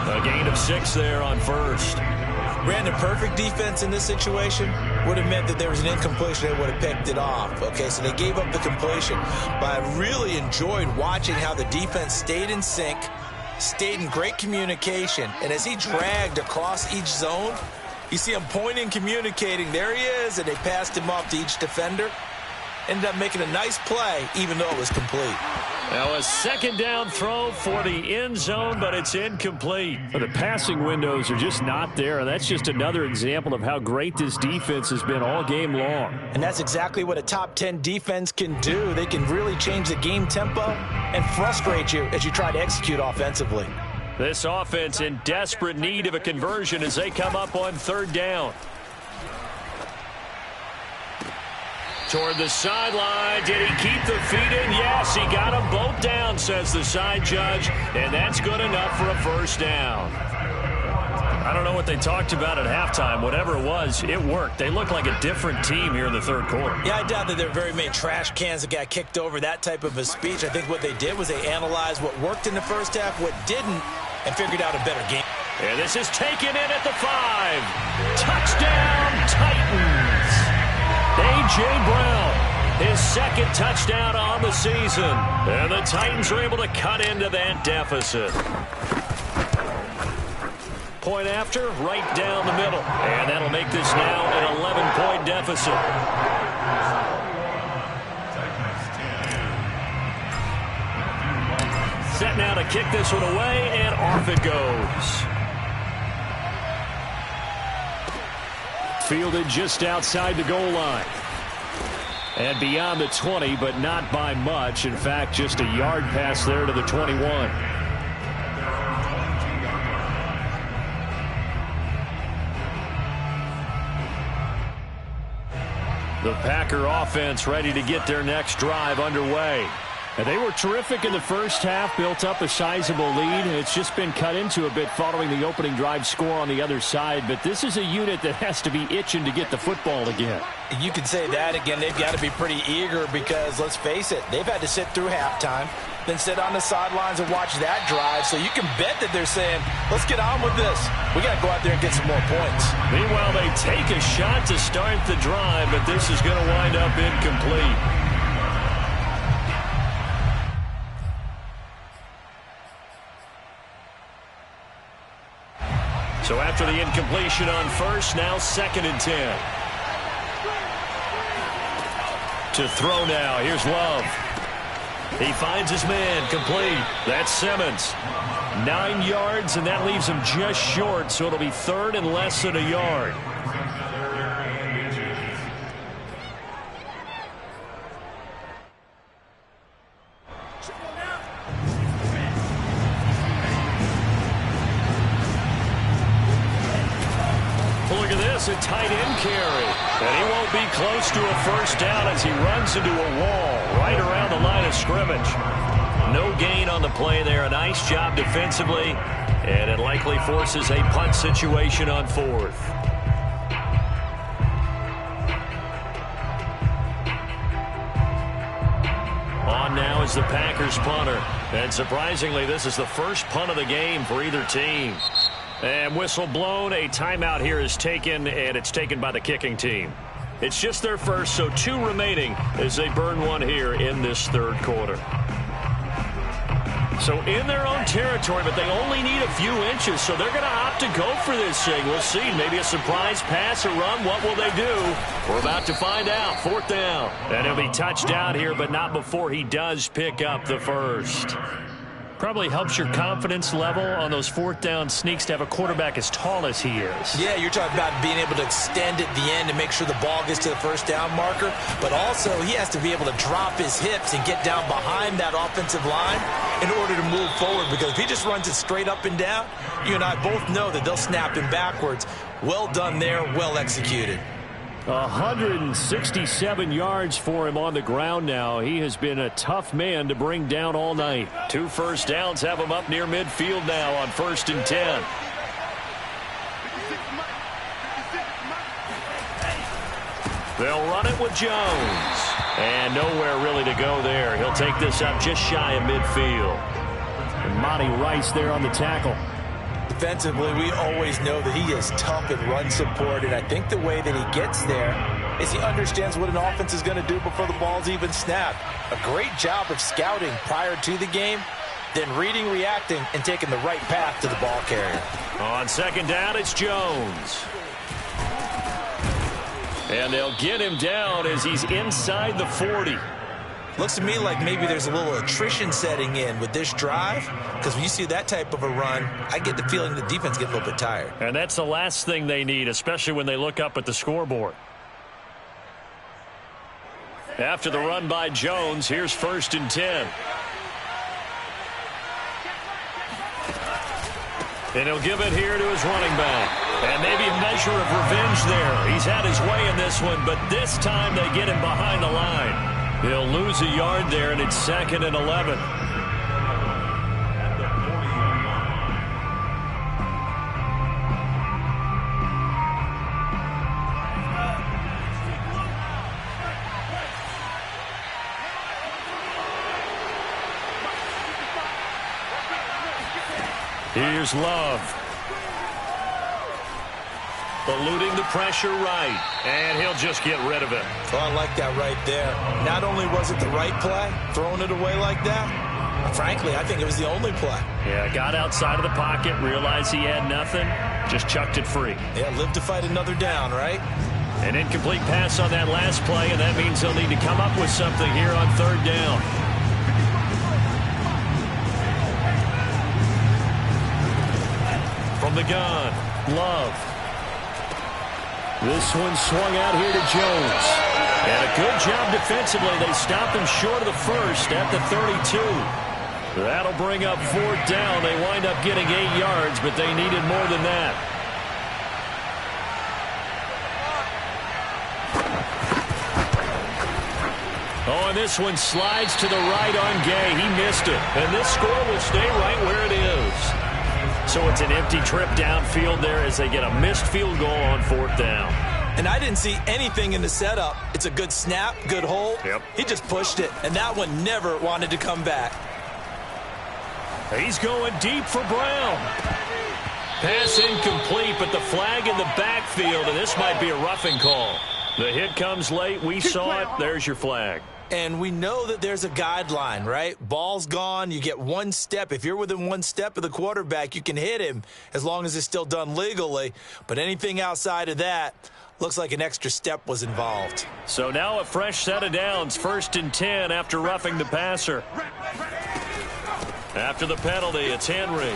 A gain of 6 there on 1st. Brandon, perfect defense in this situation would have meant that there was an incompletion. They would have picked it off. Okay, so they gave up the completion. But I really enjoyed watching how the defense stayed in sync, stayed in great communication. And as he dragged across each zone, you see him pointing, communicating. There he is, and they passed him off to each defender. Ended up making a nice play, even though it was complete. Now a second down throw for the end zone, but it's incomplete. The passing windows are just not there, and that's just another example of how great this defense has been all game long. And that's exactly what a top 10 defense can do. They can really change the game tempo and frustrate you as you try to execute offensively. This offense in desperate need of a conversion as they come up on third down. Toward the sideline. Did he keep the feet in? Yes, he got them both down, says the side judge, and that's good enough for a first down. I don't know what they talked about at halftime. Whatever it was, it worked. They look like a different team here in the third quarter. Yeah, I doubt that there are very many trash cans that got kicked over, that type of a speech. I think what they did was they analyzed what worked in the first half, what didn't, and figured out a better game. And this is taken in at the 5. Touchdown, Titans. A.J. Brown, his second touchdown on the season. And the Titans are able to cut into that deficit. Point after, right down the middle. And that'll make this now an 11-point deficit. Set now to kick this one away, and off it goes. Fielded just outside the goal line. And beyond the 20, but not by much. In fact, just a yard pass there to the 21. The Packer offense ready to get their next drive underway. And they were terrific in the first half, built up a sizable lead. It's just been cut into a bit following the opening drive score on the other side. But this is a unit that has to be itching to get the football again. You could say that again. They've got to be pretty eager because, let's face it, they've had to sit through halftime, then sit on the sidelines and watch that drive. So you can bet that they're saying, let's get on with this. We got to go out there and get some more points. Meanwhile, they take a shot to start the drive, but this is going to wind up incomplete. So after the incompletion on first, now 2nd and 10. To throw now, here's Love. He finds his man, complete. That's Simmons. 9 yards, and that leaves him just short, so it'll be 3rd and less than a yard. Look at this, a tight end carry. And he won't be close to a first down as he runs into a wall right around the line of scrimmage. No gain on the play there. A nice job defensively. And it likely forces a punt situation on 4th. On now is the Packers punter. And surprisingly, this is the first punt of the game for either team. And whistle blown. A timeout here is taken, and it's taken by the kicking team. It's just their first, so 2 remaining as they burn one here in this third quarter. So in their own territory, but they only need a few inches, so they're going to opt to go for this thing. We'll see. Maybe a surprise pass or run. What will they do? We're about to find out. 4th down. And he'll be touchdown here, but not before he does pick up the first. Probably helps your confidence level on those 4th down sneaks to have a quarterback as tall as he is. Yeah, you're talking about being able to extend at the end and make sure the ball gets to the first down marker. But also, he has to be able to drop his hips and get down behind that offensive line in order to move forward. Because if he just runs it straight up and down, you and I both know that they'll snap him backwards. Well done there, well executed. 167 yards for him on the ground now. He has been a tough man to bring down all night. 2 first downs have him up near midfield now on 1st and 10. They'll run it with Jones. And nowhere really to go there. He'll take this up just shy of midfield. And Monty Rice there on the tackle. Defensively, we always know that he is tough in run support, and I think the way that he gets there is he understands what an offense is going to do before the ball's even snapped. A great job of scouting prior to the game, then reading, reacting, and taking the right path to the ball carrier. On second down, it's Jones. And they'll get him down as he's inside the 40. Looks to me like maybe there's a little attrition setting in with this drive, because when you see that type of a run, I get the feeling the defense gets a little bit tired. And that's the last thing they need, especially when they look up at the scoreboard. After the run by Jones, here's 1st and 10. And he'll give it here to his running back. And maybe a measure of revenge there. He's had his way in this one, but this time they get him behind the line. He'll lose a yard there, and it's 2nd and 11. Here's Love. Eluding the pressure right, and he'll just get rid of it. Oh, I like that right there. Not only was it the right play, throwing it away like that, frankly, I think it was the only play. Yeah, got outside of the pocket, realized he had nothing, just chucked it free. Yeah, live to fight another down, right? An incomplete pass on that last play, and that means they'll need to come up with something here on 3rd down. From the gun, Love. This one swung out here to Jones. And a good job defensively. They stop him short of the first at the 32. That'll bring up 4th down. They wind up getting 8 yards, but they needed more than that. Oh, and this one slides to the right on Gay. He missed it. And this score will stay right where it is. So it's an empty trip downfield there as they get a missed field goal on 4th down. And I didn't see anything in the setup. It's a good snap, good hold. Yep. He just pushed it, and that one never wanted to come back. He's going deep for Brown. Pass incomplete, but the flag in the backfield, and this might be a roughing call. The hit comes late. We saw it. There's your flag. And we know that there's a guideline, right? Ball's gone. You get 1 step. If you're within 1 step of the quarterback, you can hit him as long as it's still done legally. But anything outside of that, looks like an extra step was involved. So now a fresh set of downs. 1st and 10 after roughing the passer. After the penalty, it's Henry.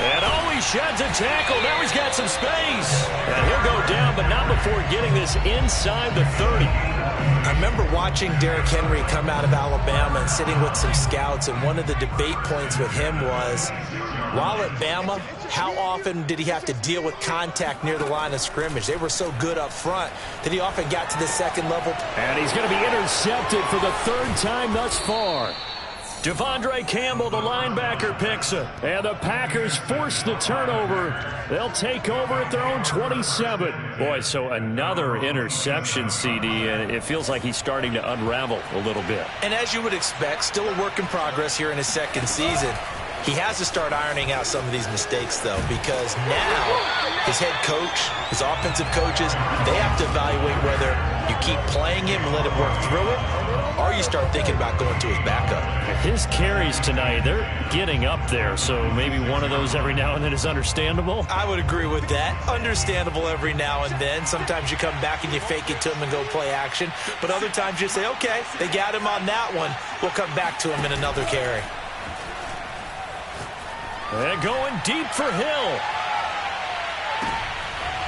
And he sheds a tackle. Now he's got some space. And he'll go down, but not before getting this inside the 30. I remember watching Derrick Henry come out of Alabama and sitting with some scouts, and one of the debate points with him was, while at Bama, how often did he have to deal with contact near the line of scrimmage? They were so good up front that he often got to the 2nd level. And he's going to be intercepted for the 3rd time thus far. Devondre Campbell, the linebacker, picks it. And the Packers force the turnover. They'll take over at their own 27. Boy, so another interception, CD, and it feels like he's starting to unravel a little bit. And as you would expect, still a work in progress here in his 2nd season. He has to start ironing out some of these mistakes, though, because now his head coach, his offensive coaches, they have to evaluate whether you keep playing him and let him work through it, or you start thinking about going to his backup. His carries tonight, they're getting up there, so maybe one of those every now and then is understandable. I would agree with that. Understandable every now and then. Sometimes you come back and you fake it to him and go play action, but other times you say, okay, they got him on that one. We'll come back to him in another carry. And going deep for Hill.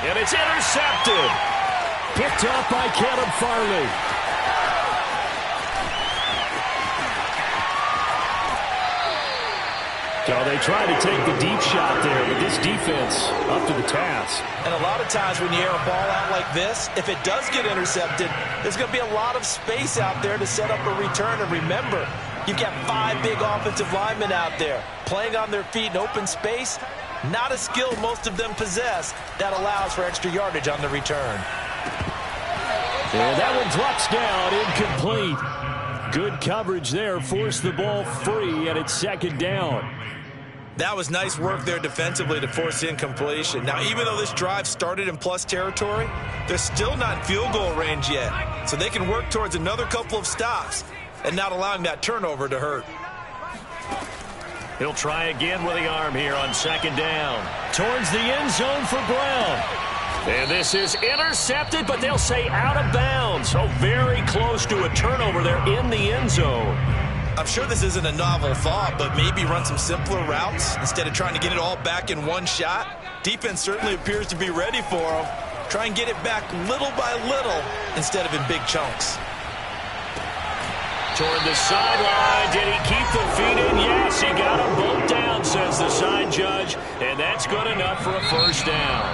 And it's intercepted. Picked up by Caleb Farley. So they try to take the deep shot there, but this defense up to the task. And a lot of times when you air a ball out like this, if it does get intercepted, there's going to be a lot of space out there to set up a return. And remember, you've got 5 big offensive linemen out there playing on their feet in open space. Not a skill most of them possess that allows for extra yardage on the return. And that one drops down, incomplete. Good coverage there, forced the ball free, and it's 2nd down. That was nice work there defensively to force the incompletion. Now, even though this drive started in plus territory, they're still not in field goal range yet. So they can work towards another couple of stops and not allowing that turnover to hurt. He'll try again with the arm here on second down. Towards the end zone for Brown. And this is intercepted, but they'll say out of bounds. So very close to a turnover there in the end zone. I'm sure this isn't a novel thought, but maybe run some simpler routes instead of trying to get it all back in one shot. Defense certainly appears to be ready for them. Try and get it back little by little instead of in big chunks. Toward the sideline, did he keep the feet in? Yes, he got them both down, says the side judge, and that's good enough for a first down.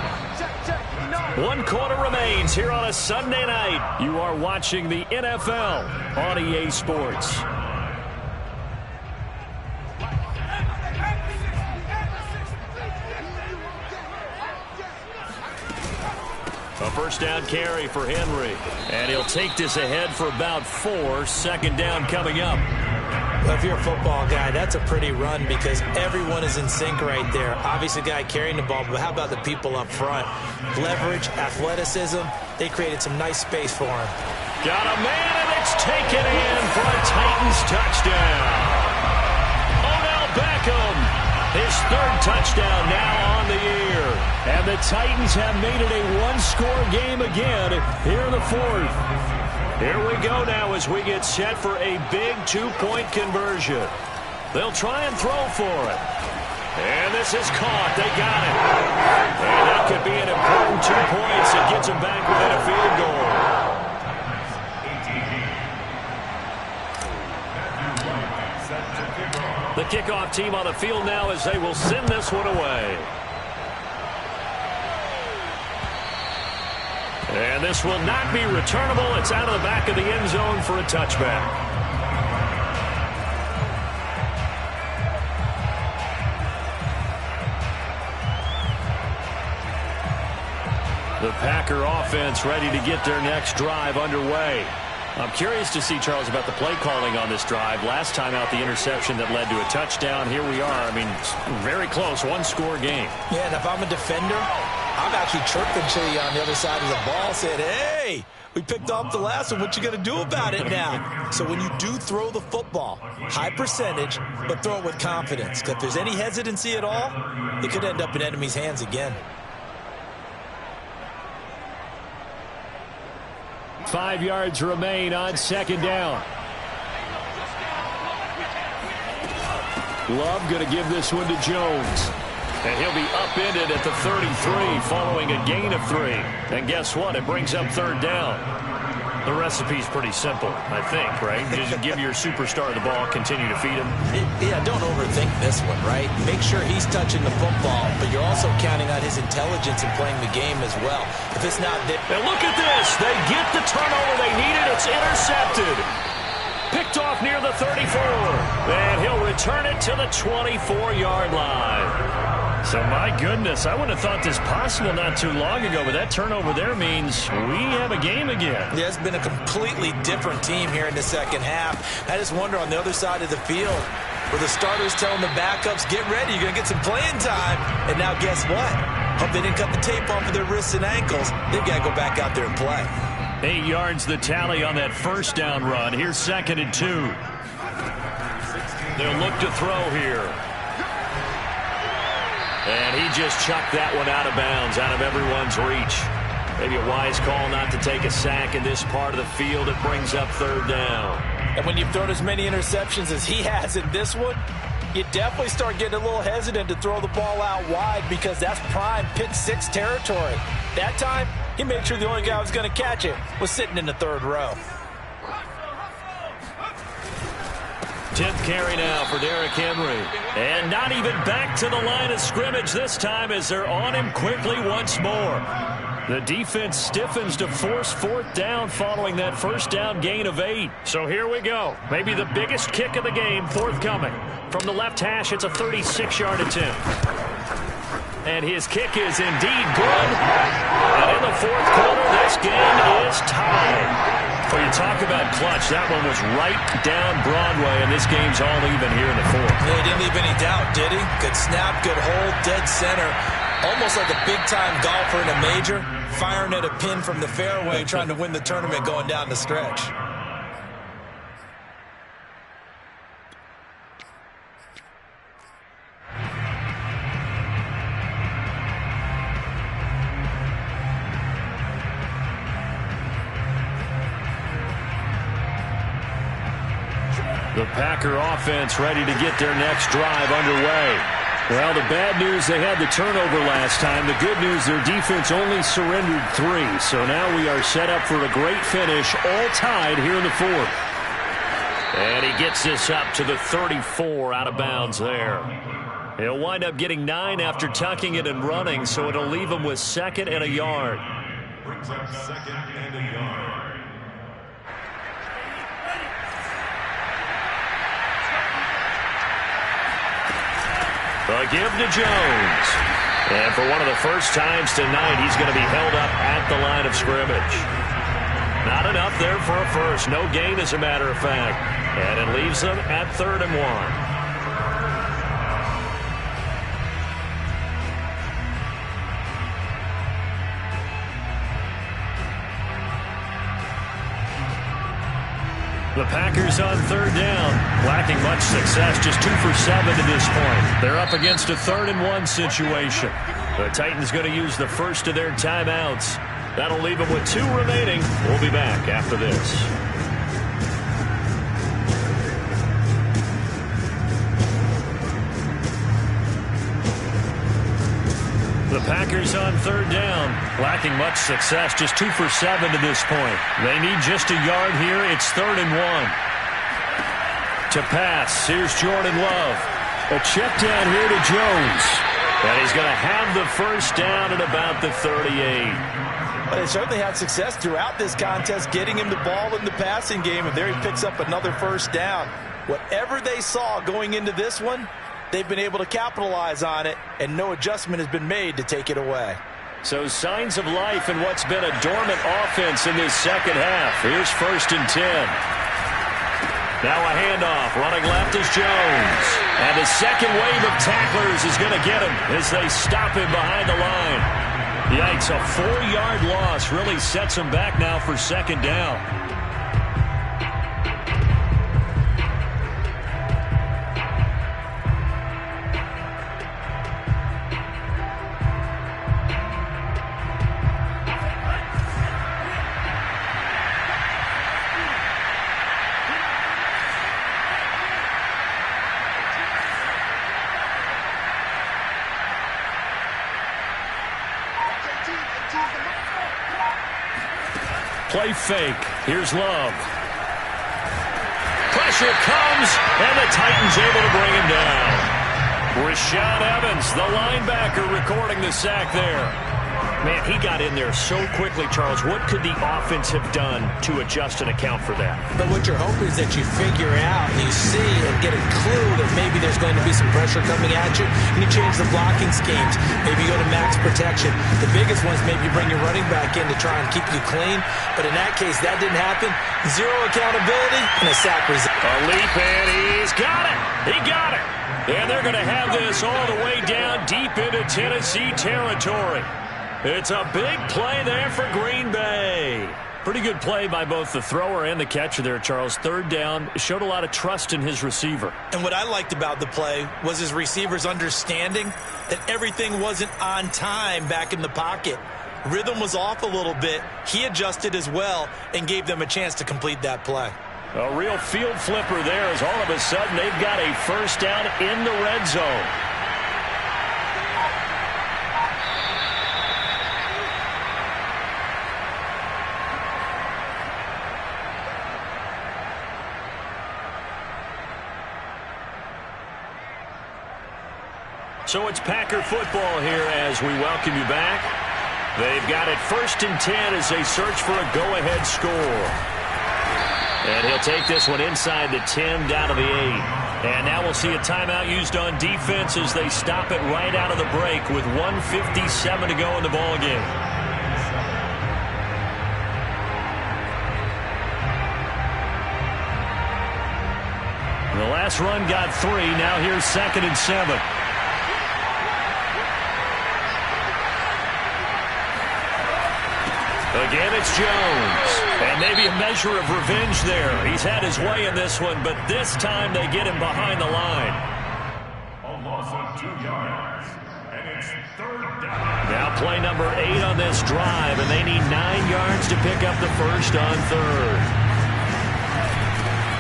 1 quarter remains here on a Sunday night. You are watching the NFL on EA Sports. A first down carry for Henry. And he'll take this ahead for about 4. Second down coming up. Well, if you're a football guy, that's a pretty run because everyone is in sync right there. Obviously, the guy carrying the ball, but how about the people up front? Leverage, athleticism, they created some nice space for him. Got a man, and it's taken in for a Titans touchdown. Odell Beckham, his 3rd touchdown now on the year. And the Titans have made it a 1-score game again here in the 4th. Here we go now as we get set for a big 2-point conversion. They'll try and throw for it. And this is caught. They got it. And that could be an important 2 points. It gets them back within a field goal. The kickoff team on the field now as they will send this one away. And this will not be returnable. It's out of the back of the end zone for a touchback. The Packer offense ready to get their next drive underway. I'm curious to see, Charles, about the play calling on this drive. Last time out, the interception that led to a touchdown. Here we are. I mean, very close, 1-score game. Yeah, and if I'm a defender, I'm actually chirping to you on the other side of the ball, saying, hey, we picked off the last one. What you going to do about it now? So when you do throw the football, high percentage, but throw it with confidence. Because if there's any hesitancy at all, it could end up in enemy's hands again. 5 yards remain on second down. Love going to give this one to Jones. And he'll be upended at the 33 following a gain of 3. And guess what? It brings up 3rd down. The recipe's pretty simple, I think, right? Just give your superstar the ball, continue to feed him. Yeah, don't overthink this one, right? Make sure he's touching the football, but you're also counting on his intelligence in playing the game as well. If it's not there... And look at this. They get the turnover they needed. It's intercepted. Picked off near the 34. And he'll return it to the 24-yard line. So, my goodness, I wouldn't have thought this possible not too long ago, but that turnover there means we have a game again. Yeah, it's been a completely different team here in the second half. I just wonder on the other side of the field, where the starters telling the backups, get ready, you're going to get some playing time. And now guess what? Hope they didn't cut the tape off of their wrists and ankles. They've got to go back out there and play. 8 yards the tally on that first down run. Here's 2nd and 2. They'll look to throw here. And he just chucked that one out of bounds, out of everyone's reach. Maybe a wise call not to take a sack in this part of the field. It brings up 3rd down. And when you've thrown as many interceptions as he has in this one, you definitely start getting a little hesitant to throw the ball out wide because that's prime pick 6 territory. That time, he made sure the only guy who was going to catch it was sitting in the 3rd row. 10th carry now for Derrick Henry. And not even back to the line of scrimmage this time as they're on him quickly once more. The defense stiffens to force 4th down following that first down gain of 8. So here we go. Maybe the biggest kick of the game forthcoming. From the left hash, it's a 36-yard attempt. And his kick is indeed good. And in the 4th quarter, this game is tied. Well, you talk about clutch. That one was right down Broadway, and this game's all even here in the fourth. Yeah, he didn't leave any doubt, did he? Good snap, good hold, dead center. Almost like a big-time golfer in a major, firing at a pin from the fairway, trying to win the tournament going down the stretch. The Packer offense ready to get their next drive underway. Well, the bad news, they had the turnover last time. The good news, their defense only surrendered 3. So now we are set up for a great finish, all tied here in the fourth. And he gets this up to the 34, out of bounds there. He'll wind up getting 9 after tucking it and running, so it'll leave him with 2nd and a yard. Brings up 2nd and a yard. The give to Jones. And for one of the first times tonight, he's going to be held up at the line of scrimmage. Not enough there for a first. No gain, as a matter of fact. And it leaves them at 3rd and 1. The Packers on 3rd down, lacking much success, just 2 for 7 to this point. They're up against a 3rd and 1 situation. The Titans going to use the first of their timeouts. That'll leave them with 2 remaining. We'll be back after this. The Packers on 3rd down, lacking much success, just 2 for 7 to this point. They need just a yard here. It's 3rd and 1. To pass, here's Jordan Love. A check down here to Jones. And he's going to have the first down at about the 38. Well, they certainly had success throughout this contest, getting him the ball in the passing game, and there he picks up another first down. Whatever they saw going into this one, they've been able to capitalize on it, and no adjustment has been made to take it away. So signs of life in what's been a dormant offense in this second half. Here's 1st and 10. Now a handoff. Running left is Jones. And the second wave of tacklers is going to get him as they stop him behind the line. Yikes, a 4-yard loss really sets him back now for 2nd down. Play fake. Here's Love. Pressure comes, and the Titans able to bring him down. Rashaan Evans, the linebacker, recording the sack there. Man, he got in there so quickly, Charles. What could the offense have done to adjust and account for that? But what you're hoping is that you figure out, and you see and get a clue that maybe there's going to be some pressure coming at you, and you change the blocking schemes. Maybe you go to max protection. The biggest ones, maybe you bring your running back in to try and keep you clean. But in that case, that didn't happen. 0 accountability and a sack result. A leap, and he's got it. He got it. And they're going to have this all the way down deep into Tennessee territory. It's a big play there for Green Bay. Pretty good play by both the thrower and the catcher there, Charles. 3rd down, showed a lot of trust in his receiver. And what I liked about the play was his receivers understanding that everything wasn't on time back in the pocket. Rhythm was off a little bit. He adjusted as well and gave them a chance to complete that play. A real field flipper there as all of a sudden they've got a first down in the red zone. So it's Packer football here as we welcome you back. They've got it 1st and 10 as they search for a go-ahead score. And he'll take this one inside the 10 down to the 8. And now we'll see a timeout used on defense as they stop it right out of the break with 1:57 to go in the ballgame. The last run got 3. Now here's 2nd and 7. Again, it's Jones. And maybe a measure of revenge there. He's had his way in this one, but this time they get him behind the line. A loss of 2 yards. And it's 3rd down. Now play number 8 on this drive, and they need 9 yards to pick up the first on 3rd.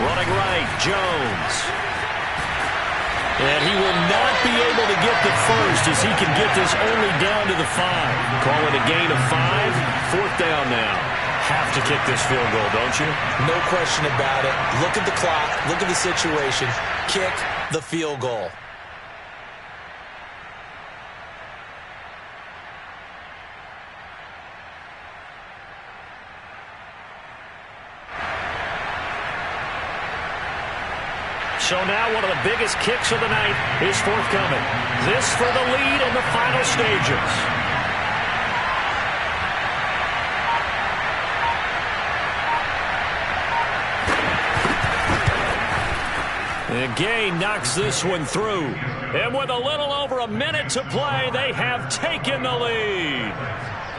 Running right, Jones. And he will not be able to get the first as he can get this only down to the 5. Call it a gain of 5. 4th down now. Have to kick this field goal, don't you? No question about it. Look at the clock. Look at the situation. Kick the field goal. So now one of the biggest kicks of the night is forthcoming. This for the lead in the final stages. And Gay knocks this one through. And with a little over a minute to play, they have taken the lead.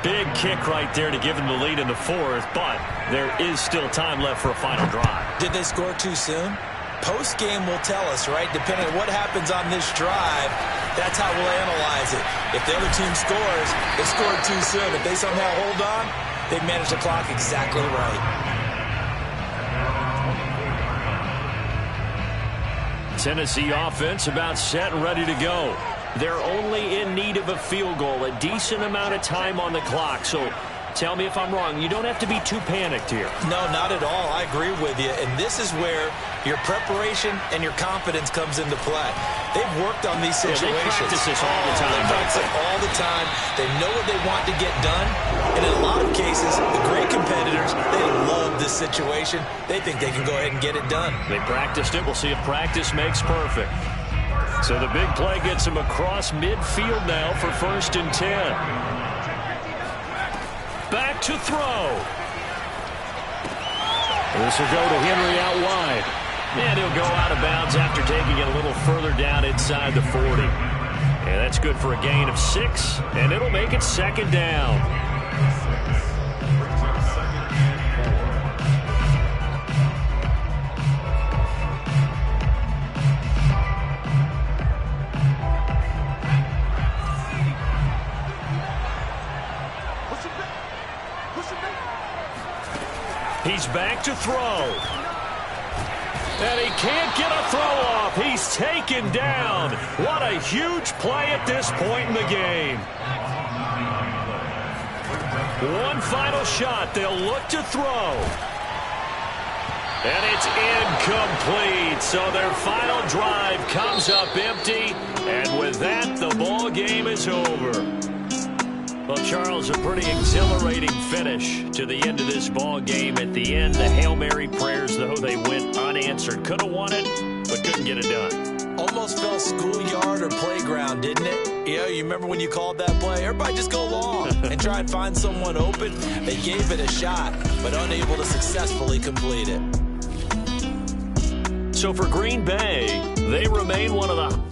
Big kick right there to give them the lead in the 4th, but there is still time left for a final drive. Did they score too soon? Post-game will tell us, right? Depending on what happens on this drive, that's how we'll analyze it. If the other team scores, they scored too soon. If they somehow hold on, they've managed the clock exactly right. Tennessee offense about set and ready to go. They're only in need of a field goal, a decent amount of time on the clock. So tell me if I'm wrong. You don't have to be too panicked here. No, not at all. I agree with you. And this is where your preparation and your confidence comes into play. They've worked on these situations. They practice this all the time. They practice it all the time. They know what they want to get done. And in a lot of cases, the great competitors, they love this situation. They think they can go ahead and get it done. They practiced it. We'll see if practice makes perfect. So the big play gets him across midfield now for 1st and 10. Back to throw. This will go to Henry out wide. And he'll go out of bounds after taking it a little further down inside the 40. And that's good for a gain of 6, and it'll make it 2nd down. He's back to throw. And he can't get a throw off. He's taken down. What a huge play at this point in the game. One final shot. They'll look to throw. And it's incomplete. So their final drive comes up empty. And with that, the ball game is over. Well, Charles, a pretty exhilarating finish to the end of this ball game. At the end, the Hail Mary prayers, though, they went unanswered. Could have won it, but couldn't get it done. Almost felt schoolyard or playground, didn't it? You remember when you called that play? Everybody just go long and try and find someone open. They gave it a shot, but unable to successfully complete it. So for Green Bay, they remain one of the